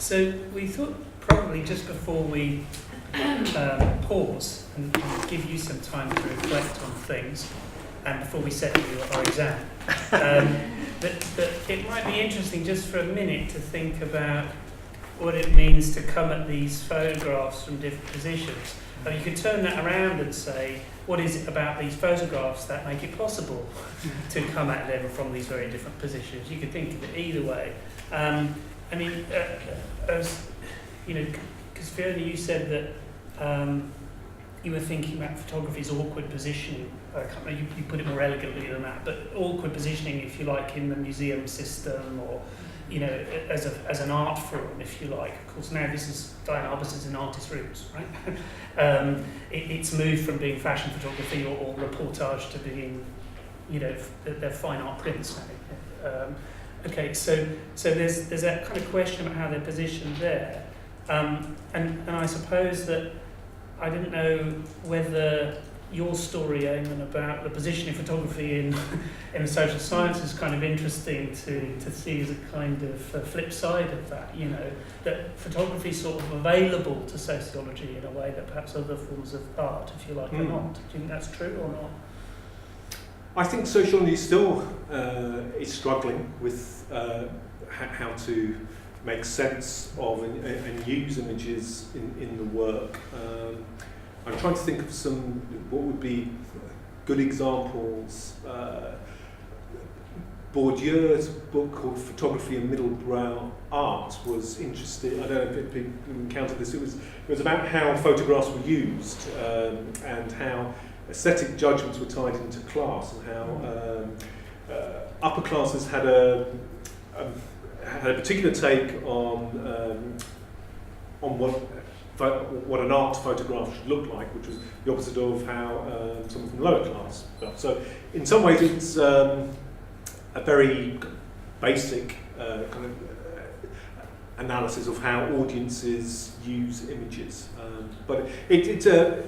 So we thought probably just before we pause and give you some time to reflect on things, and before we set you our exam, that it might be interesting just for a minute to think about what it means to come at these photographs from different positions. And you could turn that around and say, what is it about these photographs that make it possible to come at them from these very different positions? You could think of it either way. I mean, as you know, because Fiona, you said that you were thinking about photography's awkward positioning. I can't remember, you put it more elegantly than that, but awkward positioning, if you like, in the museum system, or you know, as an art form, if you like. Of course, now this is Diane Arbus is an artist's roots, right? It's moved from being fashion photography or reportage to being, you know, they're fine art prints now. Okay, so there's that kind of question about how they're positioned there, and I suppose that I didn't know whether your story, Eamon, about the position of photography in the social sciences is kind of interesting to see as a kind of flip side of that, you know, that photography is sort of available to sociology in a way that perhaps other forms of art, if you like, are not. Do you think that's true or not? I think sociology still is struggling with how to make sense of and use images in the work. I'm trying to think of what would be good examples. Bourdieu's book called Photography and Middlebrow Art was interesting. I don't know if people encountered this. It was about how photographs were used and how aesthetic judgments were tied into class, and how upper classes had a particular take on what an art photograph should look like, which was the opposite of how someone from lower class felt. So in some ways it's a very basic kind of analysis of how audiences use images. But it's a,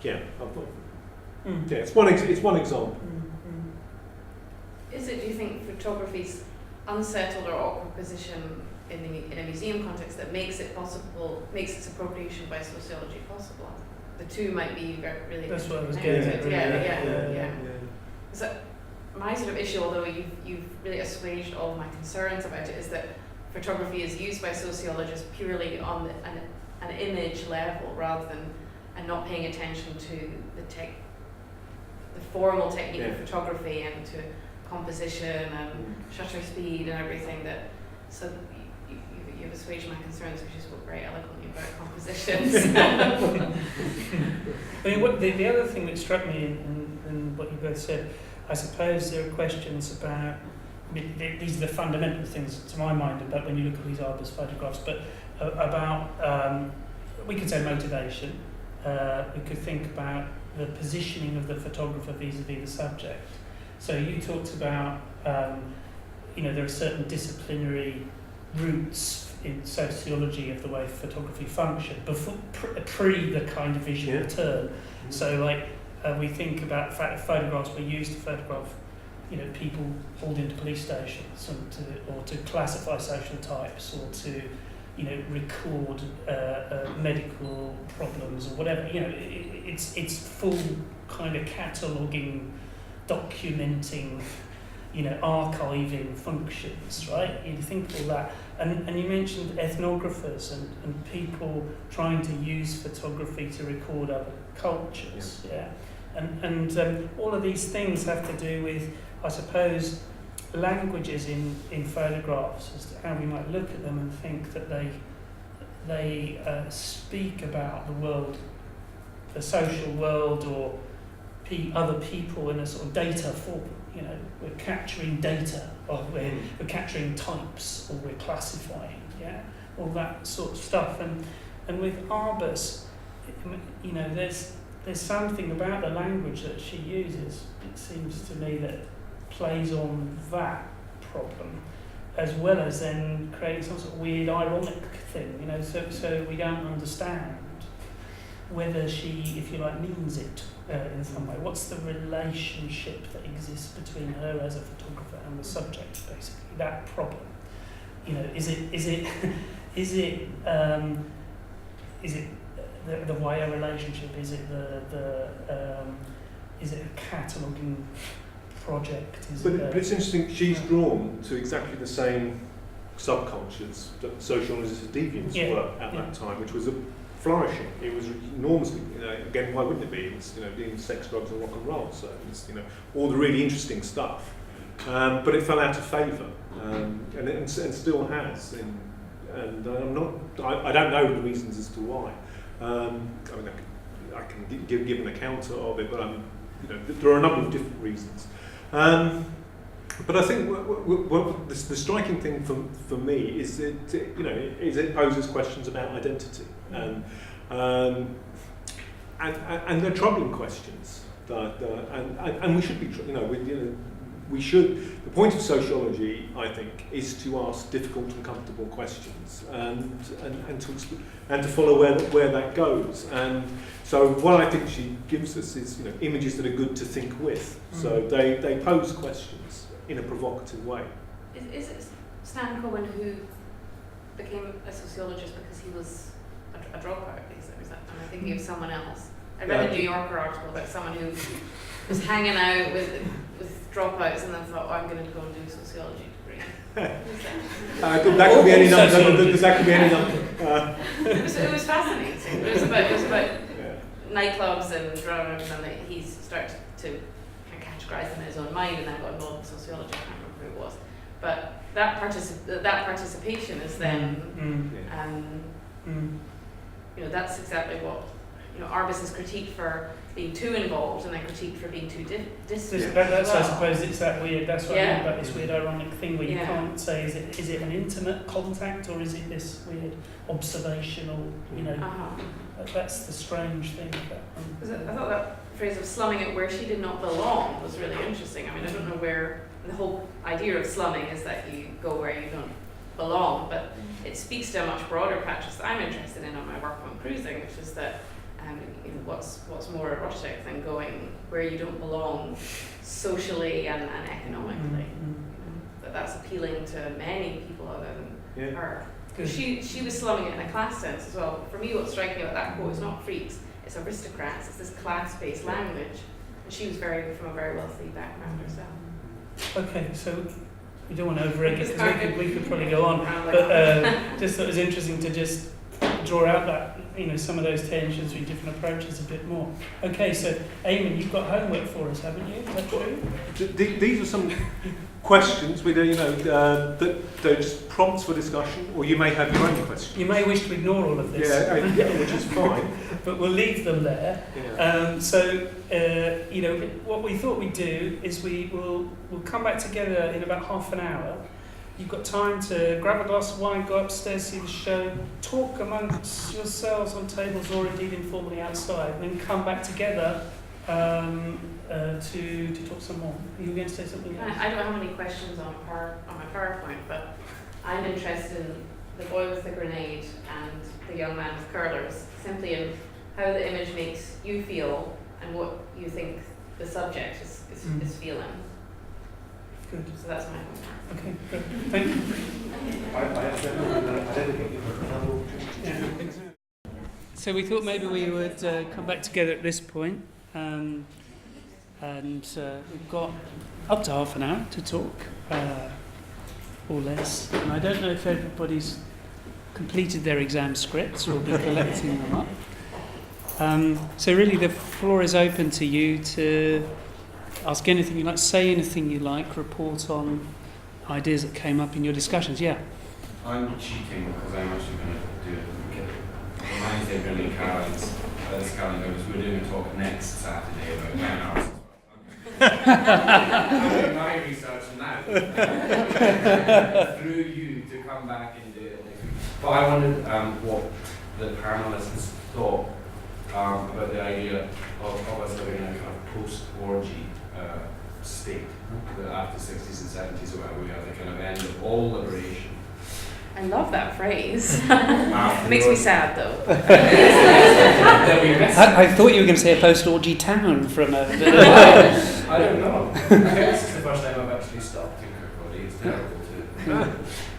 yeah, it's one example. Is it, do you think, photography's unsettled or awkward position in a museum context that makes its appropriation by sociology possible? The two might be really. That's what I was getting at. Yeah. So my sort of issue, although you've really assuaged all of my concerns about it, is that photography is used by sociologists purely on an image level rather than, and not paying attention to the formal technique of photography and to composition and shutter speed and everything. That so you've assuaged my concerns because you spoke very eloquently about compositions. I mean, the other thing that struck me in what you both said, I suppose there are questions about, I mean, these are the fundamental things to my mind about when you look at these Arbus photographs, but about, we could say motivation, we could think about the positioning of the photographer vis-a-vis the subject. So you talked about, there are certain disciplinary roots in sociology of the way photography functioned before pre the kind of visual turn. So we think about the fact that photographs were used to photograph, people hauled into police stations or to classify social types or to, record medical problems or whatever. It's full kind of cataloguing, documenting, archiving functions, right? You think all that. And you mentioned ethnographers and people trying to use photography to record other cultures, And all of these things have to do with, I suppose, languages in photographs as to how we might look at them and think that they speak about the world, the social world, or other people in a sort of data form. We're capturing data, or we're capturing types, or we're classifying, all that sort of stuff. And with Arbus, there's something about the language that she uses, it seems to me, that plays on that problem, as well as then creating some sort of weird ironic thing, so we don't understand whether she, if you like, means it in some way. What's the relationship that exists between her as a photographer and the subject, basically, that problem? Is it is it the wider relationship? Is it is it a cataloguing project? But it's interesting, she's drawn to exactly the same subcultures that sociologists and deviants were at that time, which was flourishing. It was enormously, again, why wouldn't it be? It's, being sex, drugs and rock and roll, so it's, all the really interesting stuff. But it fell out of favour, and still has. And I don't know the reasons as to why. I can give an account of it, but there are a number of different reasons. But I think the striking thing for me is that it poses questions about identity, and they're troubling questions. And we should be, we should. The point of sociology, I think, is to ask difficult and comfortable questions, and to follow where that goes. And so, what I think she gives us is, images that are good to think with. So they pose questions in a provocative way. Is it Stan Cohen who became a sociologist because he was a dropout? Am I thinking of someone else? I read a New Yorker article about someone who was hanging out with dropouts and then thought, I'm going to go and do a sociology degree. That could be any number. That could be any number. It was fascinating. It was about nightclubs and drugs, and he started to categorize them in his own mind, and then got involved in sociology. I can't remember who it was, but that participation is then, that's exactly what Arbus is critiqued for being too involved, and then critiqued for being too distant. I suppose it's that weird. That's what I mean about this weird ironic thing where you can't say is it an intimate contact or is it this weird observational? That's the strange thing about them. I thought that phrase of slumming it where she did not belong was really interesting. I mean, I don't know where the whole idea of slumming is that you go where you don't belong, but it speaks to a much broader patch that I'm interested in on my work on cruising, which is that what's more erotic than going where you don't belong socially and economically. That's appealing to many people other than her. She was slumming it in a class sense as well. For me, what's striking about that quote is not freaks, it's aristocrats, it's this class-based language. And she was from a very wealthy background herself. Okay, so we don't want to over-egg it because we could probably go on, but just thought it was interesting to just draw out that, some of those tensions with different approaches a bit more. Okay, so Eamon, you've got homework for us, haven't you? Is that true? These are some questions with that they're just prompts for discussion, or you may have your own questions. You may wish to ignore all of this. Which is fine. But we'll leave them there. What we thought we'd do is we'll come back together in about half an hour. You've got time to grab a glass of wine, go upstairs, see the show, talk amongst yourselves on tables or indeed informally outside, and then come back together to talk some more. Are you going to say something else? I don't have any questions on my PowerPoint, but I'm interested in the boy with the grenade and the young man with curlers, simply in how the image makes you feel and what you think the subject is feeling. Good. So that's my homework. Okay, good. Thank you. So we thought maybe we would come back together at this point, and we've got up to half an hour to talk, or less. And I don't know if everybody's completed their exam scripts or will be collecting them up. So really the floor is open to you to ask anything you like, say anything you like, report on ideas that came up in your discussions. Yeah. I'm cheating because I'm actually going to do it. Mine's a brilliant cards. This calendar was we're doing a talk next Saturday about 9 hours. I'm doing my research now through you to come back and do it next week. But I wondered what the panelists thought about the idea of us living in a kind of post-orgy state, that after the 60s and 70s where we have the kind of end of all liberation. I love that phrase. It makes me sad though. I thought you were going to say a post-orgy town from a... I don't know. I think this is the first time I've actually stopped in Kirkcaldy. It's terrible to to.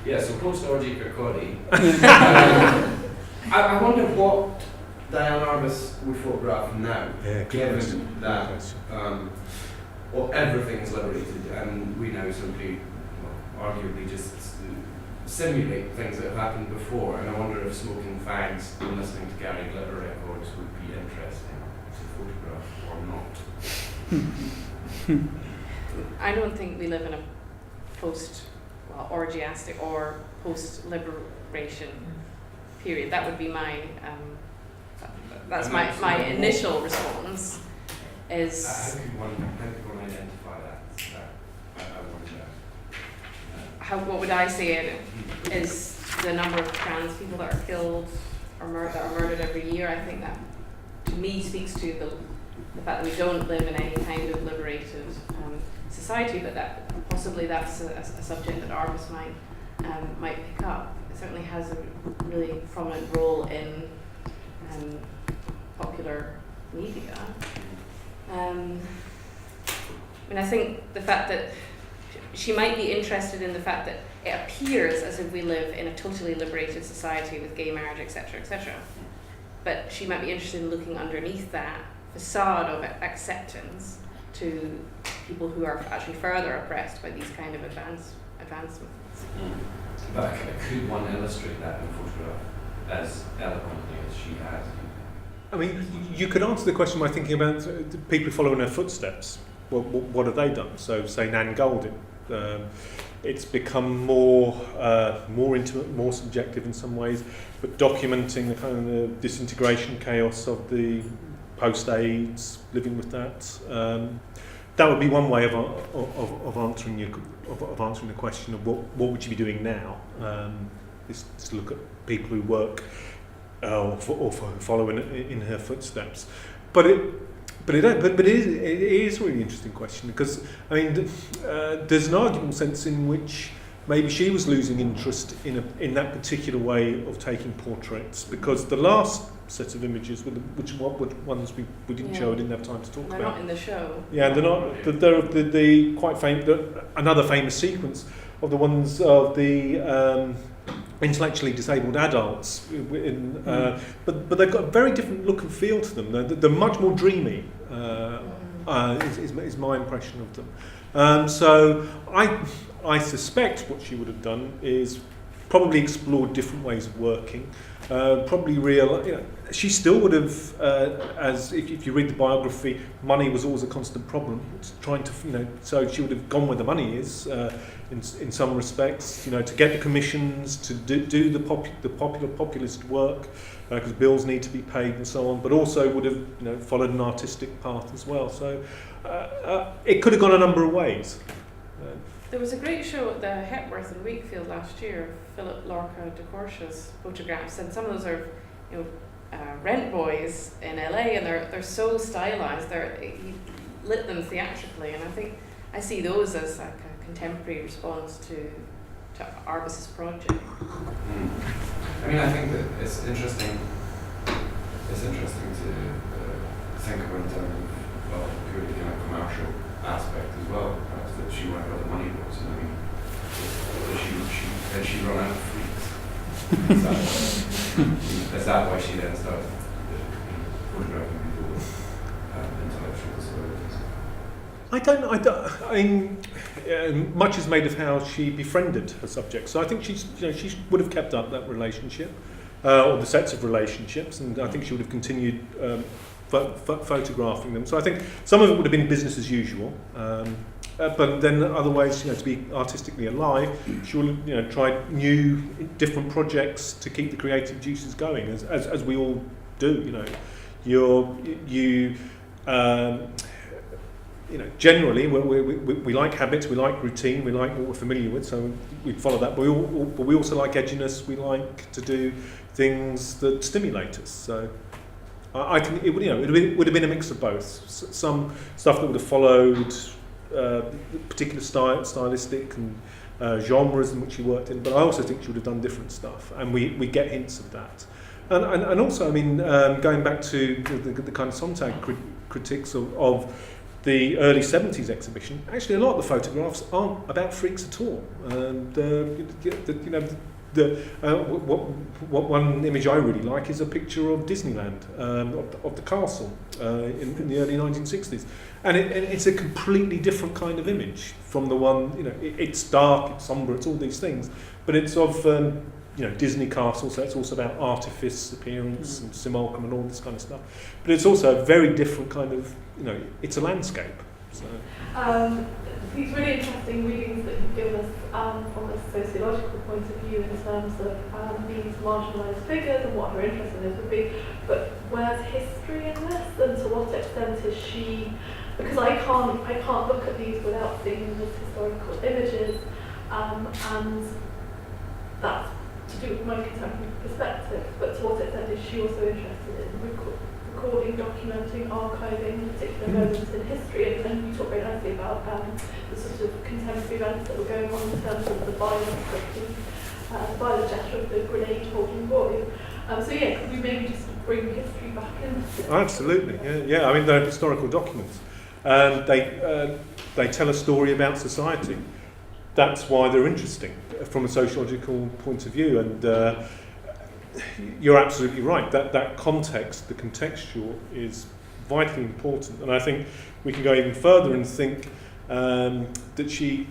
Yeah, so post-orgy for Cody. I wonder what Diane Arbus would photograph now, given that well, everything is liberated, and we now simply, well, arguably just simulate things that have happened before. And I wonder if smoking fags and listening to Gary Glitter records would be interesting to photograph or not. I don't think we live in a orgiastic or post-liberation period. That would be my, that's my initial response. Is how can one identify that? I wonder. What would I say it is the number of trans people that are killed or that are murdered every year. I think that to me speaks to the fact that we don't live in any kind of liberated society, but that possibly that's a subject that Arbus might pick up. It certainly has a really prominent role in popular media. I think the fact that she might be interested in the fact that it appears as if we live in a totally liberated society with gay marriage, etc., etc. But she might be interested in looking underneath that facade of acceptance to people who are actually further oppressed by these kind of advancements. But could one illustrate that in a photograph as eloquently as she has? I mean, you could answer the question by thinking about the people who follow in her footsteps. What have they done? So, say Nan Goldin. It's become more intimate, more subjective in some ways, but documenting the kind of disintegration chaos of the post-AIDS, living with that. That would be one way of answering the question of what would you be doing now? Is to look at people who work or follow in her footsteps. But it is a really interesting question, because I mean there's an arguable sense in which maybe she was losing interest in that particular way of taking portraits, because the last set of images, which ones we didn't show, I didn't have time to talk about. They're not in the show. Yeah, they're not. They're the quite famous, another famous sequence of the ones of the intellectually disabled adults, but they've got a very different look and feel to them. They're much more dreamy. Is my impression of them. So I suspect what she would have done is probably explored different ways of working. Probably she still would have, as if you read the biography, money was always a constant problem. It's trying to, so she would have gone where the money is in some respects, to get the commissions, to do the populist work, because bills need to be paid and so on. But also would have, followed an artistic path as well. So it could have gone a number of ways. There was a great show at the Hepworth in Wakefield last year, Philip Lorca de Corsia's photographs, and some of those are, rent boys in LA, and they're so stylized. He lit them theatrically, and I think I see those as like a contemporary response to Arbus's project. I mean, I think that it's interesting. It's interesting to think about in terms of purely kind of commercial aspect as well. Perhaps that she went where the money was. I mean, did she run out of freaks? Is that why she then started photographing people with intellectual disabilities? I mean, much is made of how she befriended her subjects. So I think she would have kept up that relationship, or the sets of relationships, and I think she would have continued photographing them. So I think some of it would have been business as usual, but then other ways, to be artistically alive, she would have, tried new, different projects to keep the creative juices going, as we all do. Generally, we like habits, we like routine, we like what we're familiar with, so we follow that. But we also like edginess. We like to do things that stimulate us. So I think it would have been a mix of both. Some stuff that would have followed particular stylistic and genres in which she worked in, but I also think she would have done different stuff, and we get hints of that. And also, I mean, going back to the kind of Sontag critiques of the early 70s exhibition, actually a lot of the photographs aren't about freaks at all. And what one image I really like is a picture of Disneyland, of the castle in the early 1960s. And it's a completely different kind of image from the one, it's dark, it's sombre, it's all these things, but it's of Disney castle, so it's also about artifice, appearance, and simulacrum, and all this kind of stuff. But it's also a very different kind of, it's a landscape. So. These really interesting readings that you've given us from a sociological point of view in terms of these marginalised figures and what her interest in this would be. But where's history in this, and to what extent is she? Because I can't look at these without seeing them as historical images, and that's to do with my contemporary perspective. But to what extent is she also interested in recording, documenting, archiving particular moments in history? And you talk very nicely about the sort of contemporary events that were going on in terms of the violence gesture of the grenade holding boy. Could we maybe just bring history back in? Absolutely, yeah. I mean, they're historical documents. They tell a story about society. That's why they're interesting from a sociological point of view. And you're absolutely right. That context, the contextual, is vitally important. And I think we can go even further and think that she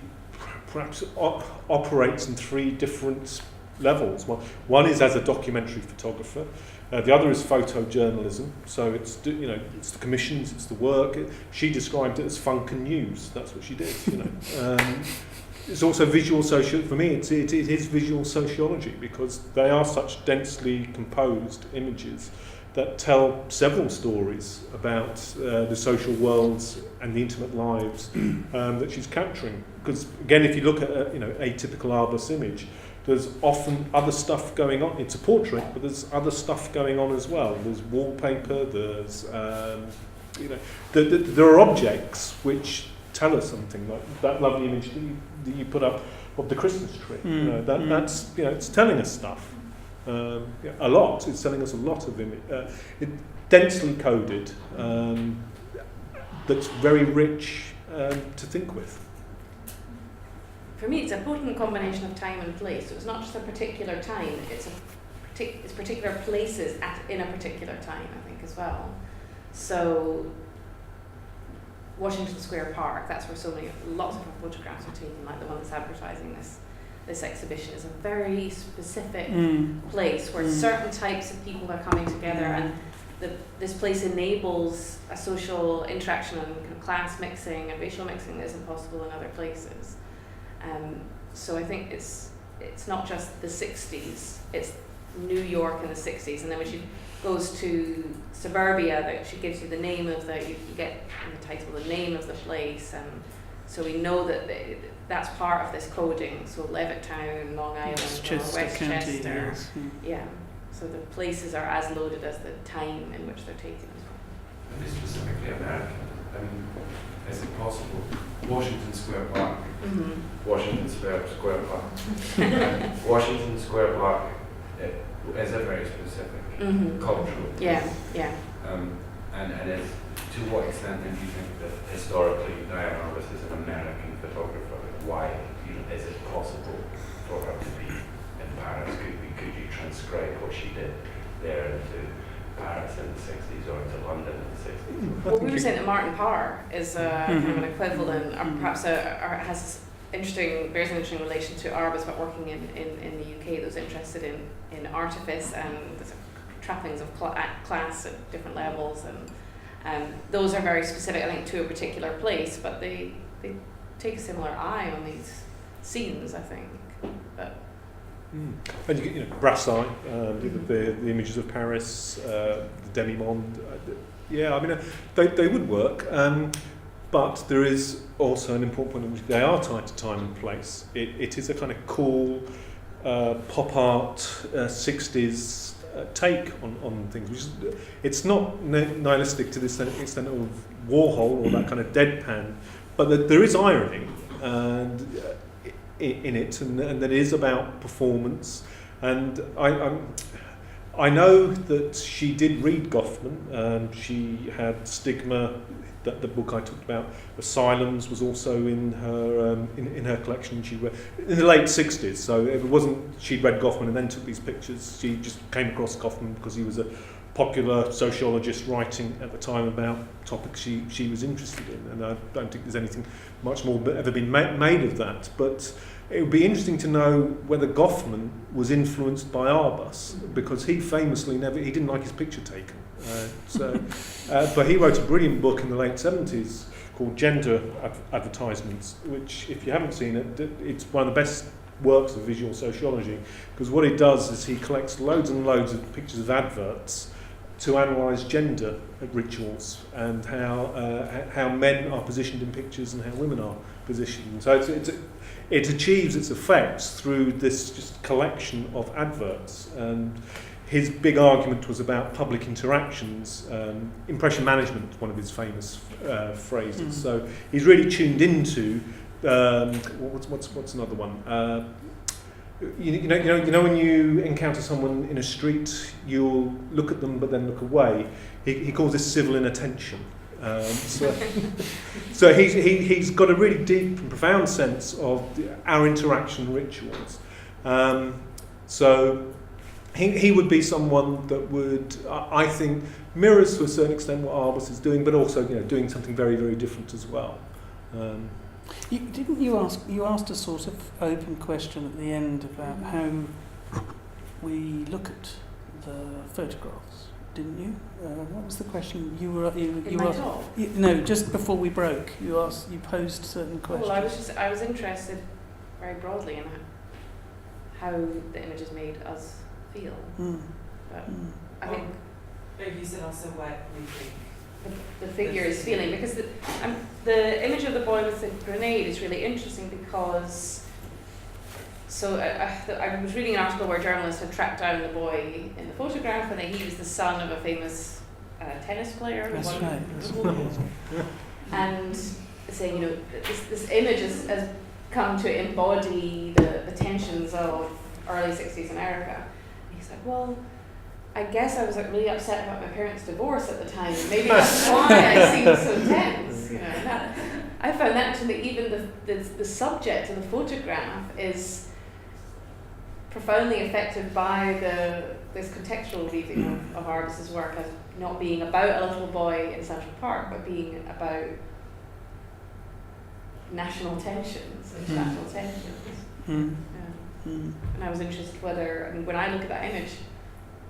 perhaps operates in three different levels. One is as a documentary photographer. The other is photojournalism. So it's it's the commissions, it's the work. She described it as funk and news. That's what she did. It's also visual sociology. For me, it is visual sociology, because they are such densely composed images that tell several stories about the social worlds and the intimate lives that she's capturing. Because again, if you look at a typical Arbus image, there's often other stuff going on. It's a portrait, but there's other stuff going on as well. There's wallpaper. There's there are objects which tell us something, like that lovely image that you put up of the Christmas tree. That's it's telling us stuff. A lot. It's telling us a lot of image. Densely coded. That's very rich to think with. For me, it's a potent combination of time and place. So it's not just a particular time; it's particular places in a particular time, I think, as well. So Washington Square Park, that's where lots of photographs are taken, like the one that's advertising this exhibition, is a very specific place where certain types of people are coming together, and this place enables a social interaction and kind of class mixing and racial mixing that isn't possible in other places. So I think it's not just the 60s, it's New York in the 60s, and then when she goes to suburbia, that she gives you the name of you get in the title the name of the place, and so we know that that's part of this coding. So Levittown, Long Island, or Westchester, yeah. So the places are as loaded as the time in which they're taken as well. And this specifically American. Is it possible? Washington Square Park. Washington Square Park. Washington Square Park is a very specific cultural. Yeah. And to what extent then do you think that historically Diane Arbus is an American photographer? Why is it possible for her to be in Paris? Could you transcribe what she did there into Paris in the 60s or into London in the 60s? Well, we were saying that Martin Parr is kind of an equivalent, or perhaps bears an interesting relation to Arbus, but working in the UK. Those interested in artifice and the trappings of class at different levels, and those are very specific, I think, to a particular place, but they take a similar eye on these scenes, I think. But and you get Brassai, the images of Paris, the demi-monde. I mean, they would work, but there is also an important point in which they are tied to time and place. It is a kind of cool pop art 60s take on things, which is, it's not nihilistic to this extent of Warhol or that kind of deadpan, but there is irony and in it, and that is about performance. And I know that she did read Goffman. She had Stigma, the book I talked about. Asylums was also in her in her collection. She read in the late 60s, so it wasn't she'd read Goffman and then took these pictures. She just came across Goffman because he was a popular sociologist writing at the time about topics she was interested in, and I don't think there's anything much more ever been made of that. But it would be interesting to know whether Goffman was influenced by Arbus, because he famously he didn't like his picture taken. But he wrote a brilliant book in the late 70s called Gender Advertisements, which, if you haven't seen it, it's one of the best works of visual sociology, because what he does is he collects loads and loads of pictures of adverts to analyse gender rituals and how men are positioned in pictures and how women are positioned. So it achieves its effects through this just collection of adverts. And his big argument was about public interactions, impression management, one of his famous phrases. So he's really tuned into what's another one. You know when you encounter someone in a street, you'll look at them but then look away. He calls this civil inattention. So he's got a really deep and profound sense of our interaction rituals. So he would be someone that would, I think, mirrors to a certain extent what Arbus is doing, but also doing something very, very different as well. You asked a sort of open question at the end about how we look at the photographs, didn't you? What was the question you were talk? No, just before we broke, you posed certain questions. Well, I was interested very broadly in how the images made us feel. But I think you said also what we think. the figure is feeling, because the image of the boy with the grenade is really interesting because I was reading an article where journalists had tracked down the boy in the photograph, and he was the son of a famous tennis player. That's right. And saying, this image has come to embody the tensions of early 60s America. And he's like, well, I guess I was really upset about my parents' divorce at the time. Maybe that's why I seemed so tense. I found that actually even the subject of the photograph is profoundly affected by this contextual reading of Arbus's work as not being about a little boy in Central Park, but being about national tensions and national tensions. And I was interested when I look at that image,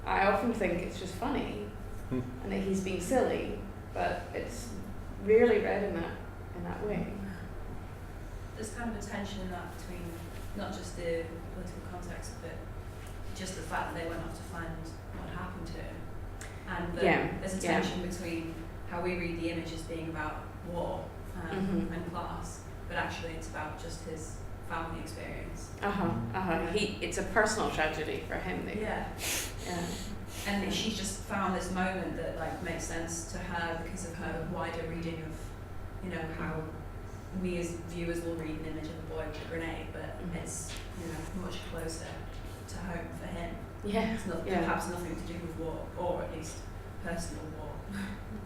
I often think it's just funny and that he's being silly, but it's rarely read in that way. There's kind of a tension in that between not just the political context, but just the fact that they went off to find what happened to him. And there's a tension between how we read the image as being about war and class, but actually it's about just his family experience. It's a personal tragedy for him. And she's just found this moment that makes sense to her because of her wider reading of, how we as viewers will read an image of a boy with a grenade, but it's much closer to home for him. It's perhaps nothing to do with war, or at least personal war.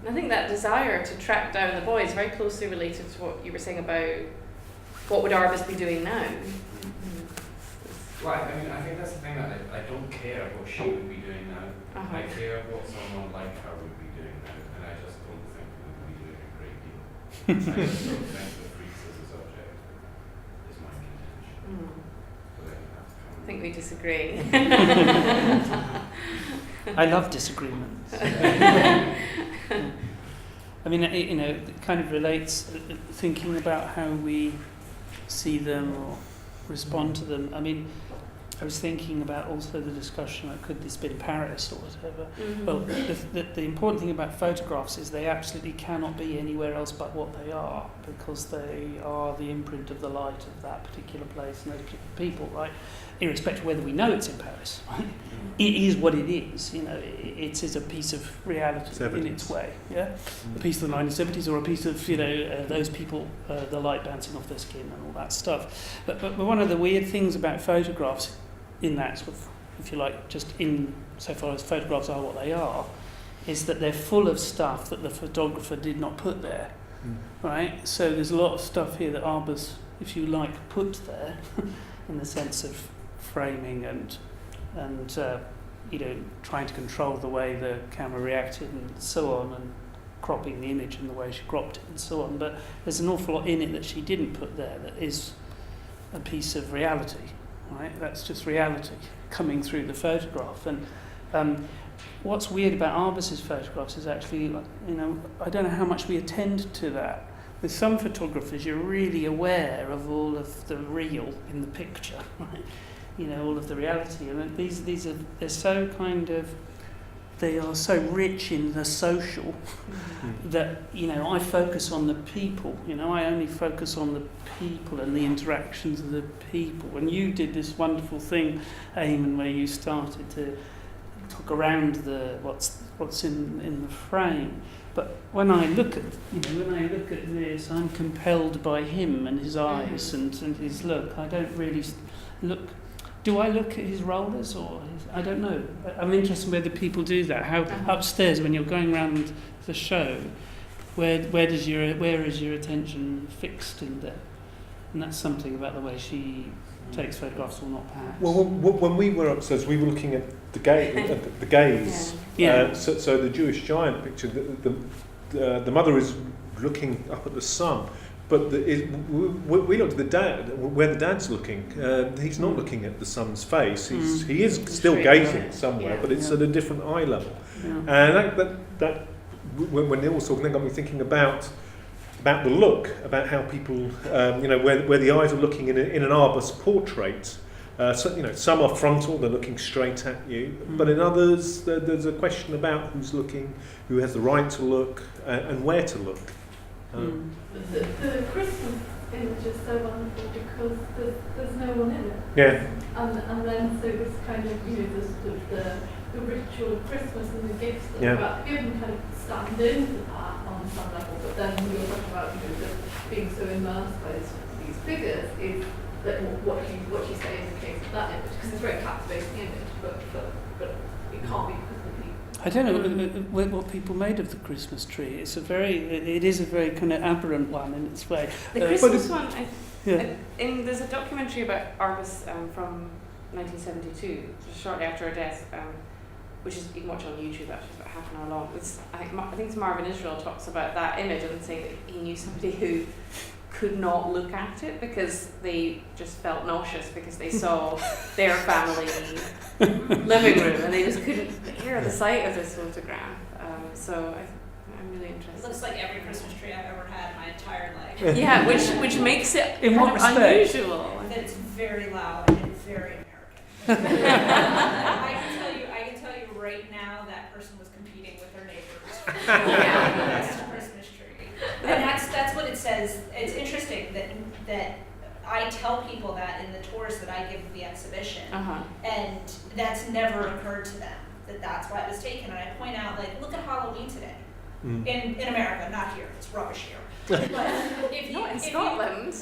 And I think that desire to track down the boy is very closely related to what you were saying about what would Arbus be doing now. Well, I think that's the thing, that I don't care what she would be doing now. I care what someone like her would be doing now, and I just don't think we would be doing a great deal. I just don't think the freaks as a subject is my contention. But I think that's I think we disagree. I love disagreements. I mean, it kind of relates, thinking about how we see them or respond to them. I mean, I was thinking about also the discussion, could this be in Paris or whatever. Well, the important thing about photographs is they absolutely cannot be anywhere else but what they are, because they are the imprint of the light of that particular place and those particular people, right? Irrespective of whether we know it's in Paris, right? It is what it is, it is a piece of reality in its way, a piece of the 1970s, or a piece of, those people, the light bouncing off their skin and all that stuff. But one of the weird things about photographs in that sort of if you like, just in so far as photographs are what they are, is that they're full of stuff that the photographer did not put there, right? So there's a lot of stuff here that Arbus, if you like, put there in the sense of framing and trying to control the way the camera reacted and so on, and cropping the image in the way she cropped it and so on. But there's an awful lot in it that she didn't put there that is a piece of reality, right? That's just reality coming through the photograph. And what's weird about Arbus's photographs is actually, I don't know how much we attend to that. With some photographers, you're really aware of all of the real in the picture, right? All of the reality. And they're so they are so rich in the social that, I focus on the people. I only focus on the people and the interactions of the people. And you did this wonderful thing, Eamon, where you started to talk around what's in the frame. But when I look at this, I'm compelled by him and his eyes and his look. I don't really look. Do I look at his rollers or I don't know. I'm interested in whether people do that. How upstairs when you're going around the show, where is your attention fixed in there? And that's something about the way she takes photographs or not, perhaps. Well, when we were upstairs, we were looking at the gaze. Yeah. So the Jewish giant picture, the mother is looking up at the sun. But we looked at the dad, where the dad's looking. He's not looking at the son's face. He is still gazing somewhere, but it's at a different eye level. Yeah. And that when Neil was talking, that got me thinking about the look, about how people, where the eyes are looking in an Arbus portrait. Some are frontal, they're looking straight at you, but in others, there's a question about who's looking, who has the right to look, and where to look. The Christmas image is so wonderful because there's no one in it. Yeah. And then so this kind of, the ritual of Christmas and the gifts that are about given kind of stand into that on some level. But then when you're talking about just being so immersed by these figures, is that what you say in the case of that image, because it's a very captivating image, but it can't be because of the people. I don't know what people made of the Christmas tree. It is a very kind of aberrant one in its way. The Christmas one, there's a documentary about Arbus from 1972, just shortly after her death, which is you can watch on YouTube. Actually, it's about half an hour long. I think it's Marvin Israel talks about that image and saying that he knew somebody who could not look at it because they just felt nauseous because they saw their family living room and they just couldn't hear the sight of this photograph. So I'm really interested. It looks like every Christmas tree I've ever had in my entire life. Yeah, which makes it in what respect? Unusual. That it's very loud and very American. I can tell you right now that person was competing with their neighbors for the best Christmas tree. And that's what it says. It's interesting that I tell people that in the tours that I give the exhibition, and that's never occurred to them that's why it was taken. And I point out, look at Halloween today in America, not here. It's rubbish here. But in Scotland.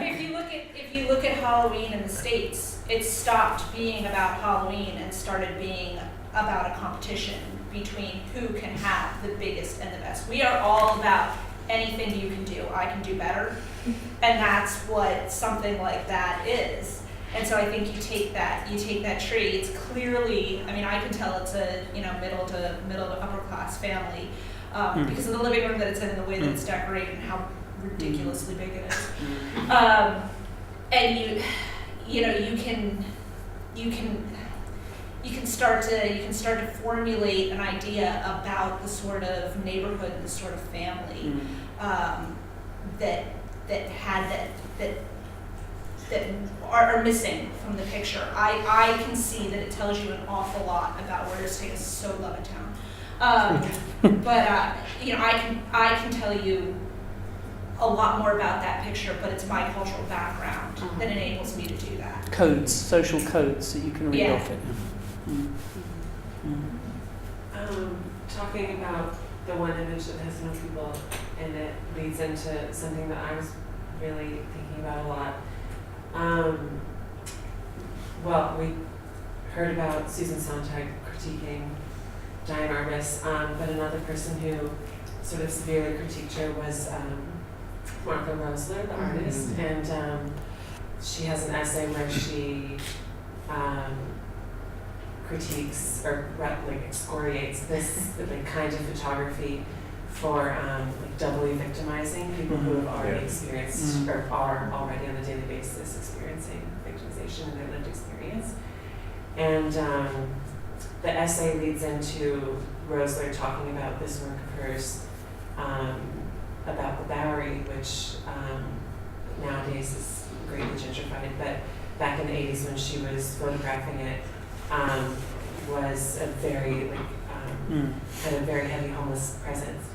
If you look at Halloween in the States, it stopped being about Halloween and started being about a competition between who can have the biggest and the best. We are all about anything you can do, I can do better. And that's what something like that is. And so I think you take that tree, it's clearly, I can tell it's a middle to upper class family because of the living room that it's in and the way that it's decorated and how ridiculously big it is. And you can start to formulate an idea about the sort of neighborhood, the sort of family that are missing from the picture. I can see that it tells you an awful lot about where to stay. I so love a town. But I can tell you a lot more about that picture, but it's my cultural background that enables me to do that. Social codes that you can read off it. Talking about the one image that has no people, and it leads into something that I was really thinking about a lot. heard about Susan Sontag critiquing Diane Arbus, but another person who sort of severely critiqued her was Martha Rosler, the artist, and she has an essay where she critiques or like excoriates this like kind of photography for like doubly victimizing people who have already experienced or are already on a daily basis experiencing victimization in their lived experience. And the essay leads into Rosler talking about this work of hers about the Bowery, which nowadays is greatly gentrified, but back in the 80s when she was photographing it, was a very had a very heavy homeless presence.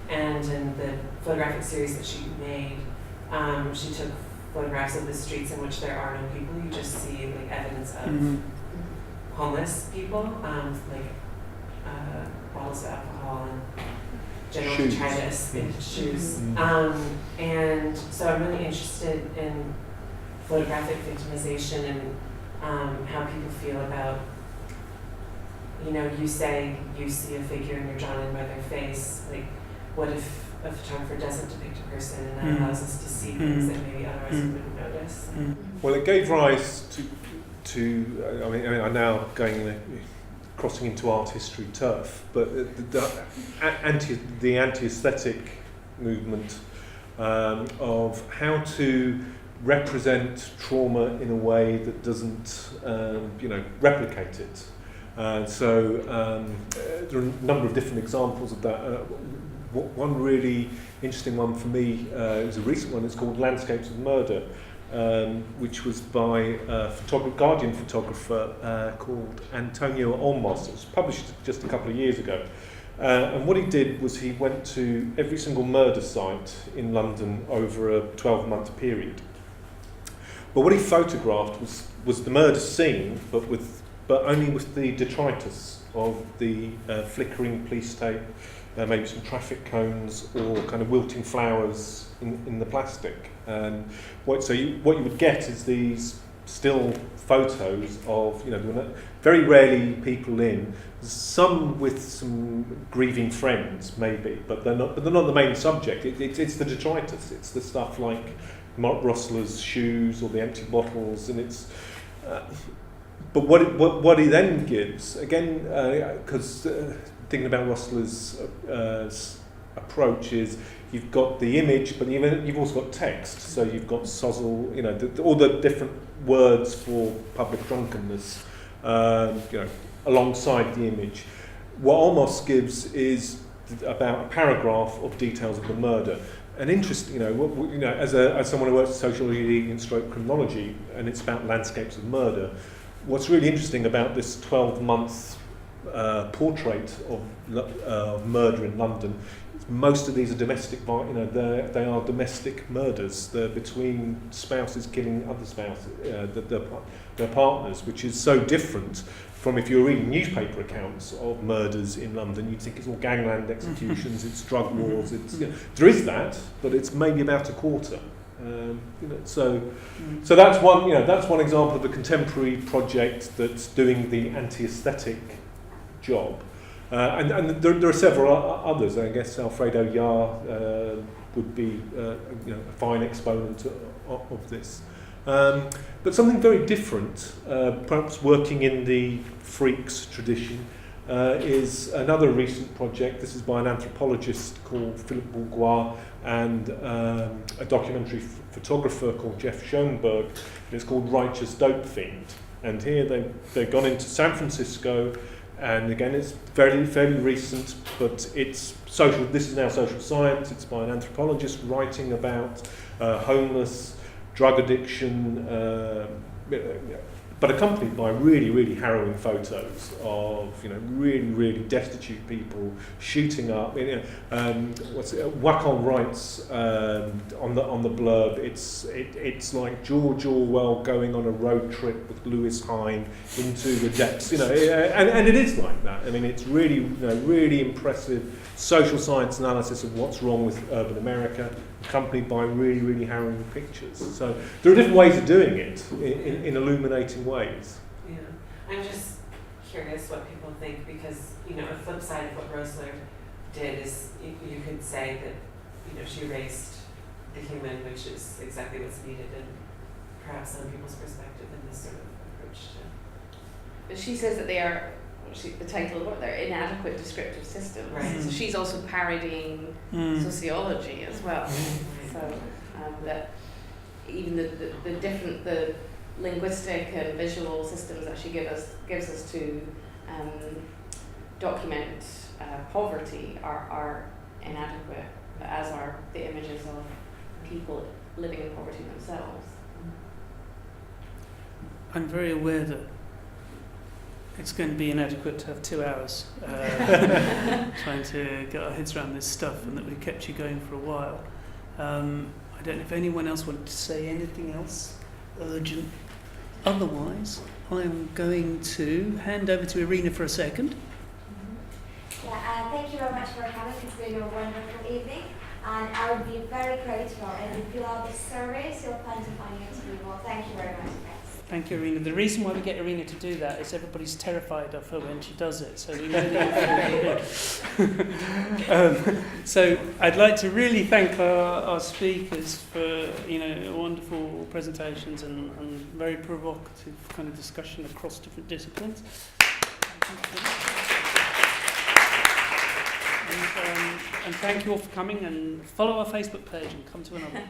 And in the photographic series that she made, she took photographs of the streets in which there are no people. You just see like evidence of homeless people, like bottles of alcohol and general detritus in shoes. And so I'm really interested in photographic victimization and how people feel about, you know, you say you see a figure and you're drawn in by their face. Like, what if a photographer doesn't depict a person and that allows us to see things that maybe otherwise we wouldn't notice? Well, it gave rise to I mean, I'm now crossing into art history turf, but the anti-aesthetic movement of how to represent trauma in a way that doesn't, replicate it. So there are a number of different examples of that. One really interesting one for me is a recent one. It's called Landscapes of Murder, which was by a Guardian photographer called Antonio Olmos. It was published just a couple of years ago. And what he did was he went to every single murder site in London over a 12-month period. But what he photographed was the murder scene, but only with the detritus of the flickering police tape, maybe some traffic cones or kind of wilting flowers in the plastic. And what you would get is these still photos of, there were very rarely people in, some with some grieving friends maybe, but they're not the main subject. It's the detritus. It's the stuff like Mark Rosler's shoes or the empty bottles, and it's. But what he then gives again, because thinking about Rosler's approach is you've got the image, but you've also got text. So you've got sozzle, all the different words for public drunkenness, alongside the image. What Olmos gives is about a paragraph of details of the murder. And interesting, as someone who works in sociology and stroke criminology, and it's about landscapes of murder. What's really interesting about this 12-month portrait of murder in London, most of these are domestic. They are domestic murders. They're between spouses killing other spouses, their partners, which is so different from if you're reading newspaper accounts of murders in London. You'd think it's all gangland executions, it's drug wars. There is that, but it's maybe about a quarter. So that's one. That's one example of a contemporary project that's doing the anti-aesthetic job, and there are several others. I guess Alfredo Yar would be a fine exponent of this. But something very different, perhaps working in the freaks tradition, is another recent project. This is by an anthropologist called Philip Bourgois and a documentary photographer called Jeff Schoenberg. It's called Righteous Dope Fiend. And here they've gone into San Francisco, and again it's fairly recent, but it's social. This is now social science. It's by an anthropologist writing about homeless, drug addiction, but accompanied by really, really harrowing photos of really destitute people shooting up. Wacol writes on the blurb. It's like George Orwell going on a road trip with Lewis Hine into the depths. And it is like that. I mean, it's really really impressive social science analysis of what's wrong with urban America, accompanied by really, really harrowing pictures. So there are different ways of doing it in illuminating ways. Yeah, I'm just curious what people think, because, you know, a flip side of what Rosler did is you could say that, you know, she raised the human, which is exactly what's needed in perhaps some people's perspective in this sort of approach to. But she says that they are, the title of what they're inadequate descriptive systems. Right. So she's also parodying sociology as well. So that even the different the linguistic and visual systems that she gives us to document poverty are inadequate, as are the images of people living in poverty themselves. I'm very aware that it's going to be inadequate to have 2 hours trying to get our heads around this stuff, and that we've kept you going for a while. I don't know if anyone else wanted to say anything else urgent. Otherwise, I am going to hand over to Irina for a second. Yeah, thank you very much for coming. It's been a wonderful evening. And I would be very grateful if you fill out the surveys, you'll find some audience people. Thank you very much, guys. Thank you, Irina. The reason why we get Irina to do that is everybody's terrified of her when she does it. So we really so I'd like to really thank our speakers for wonderful presentations and very provocative kind of discussion across different disciplines. And thank you all for coming, and follow our Facebook page and come to another.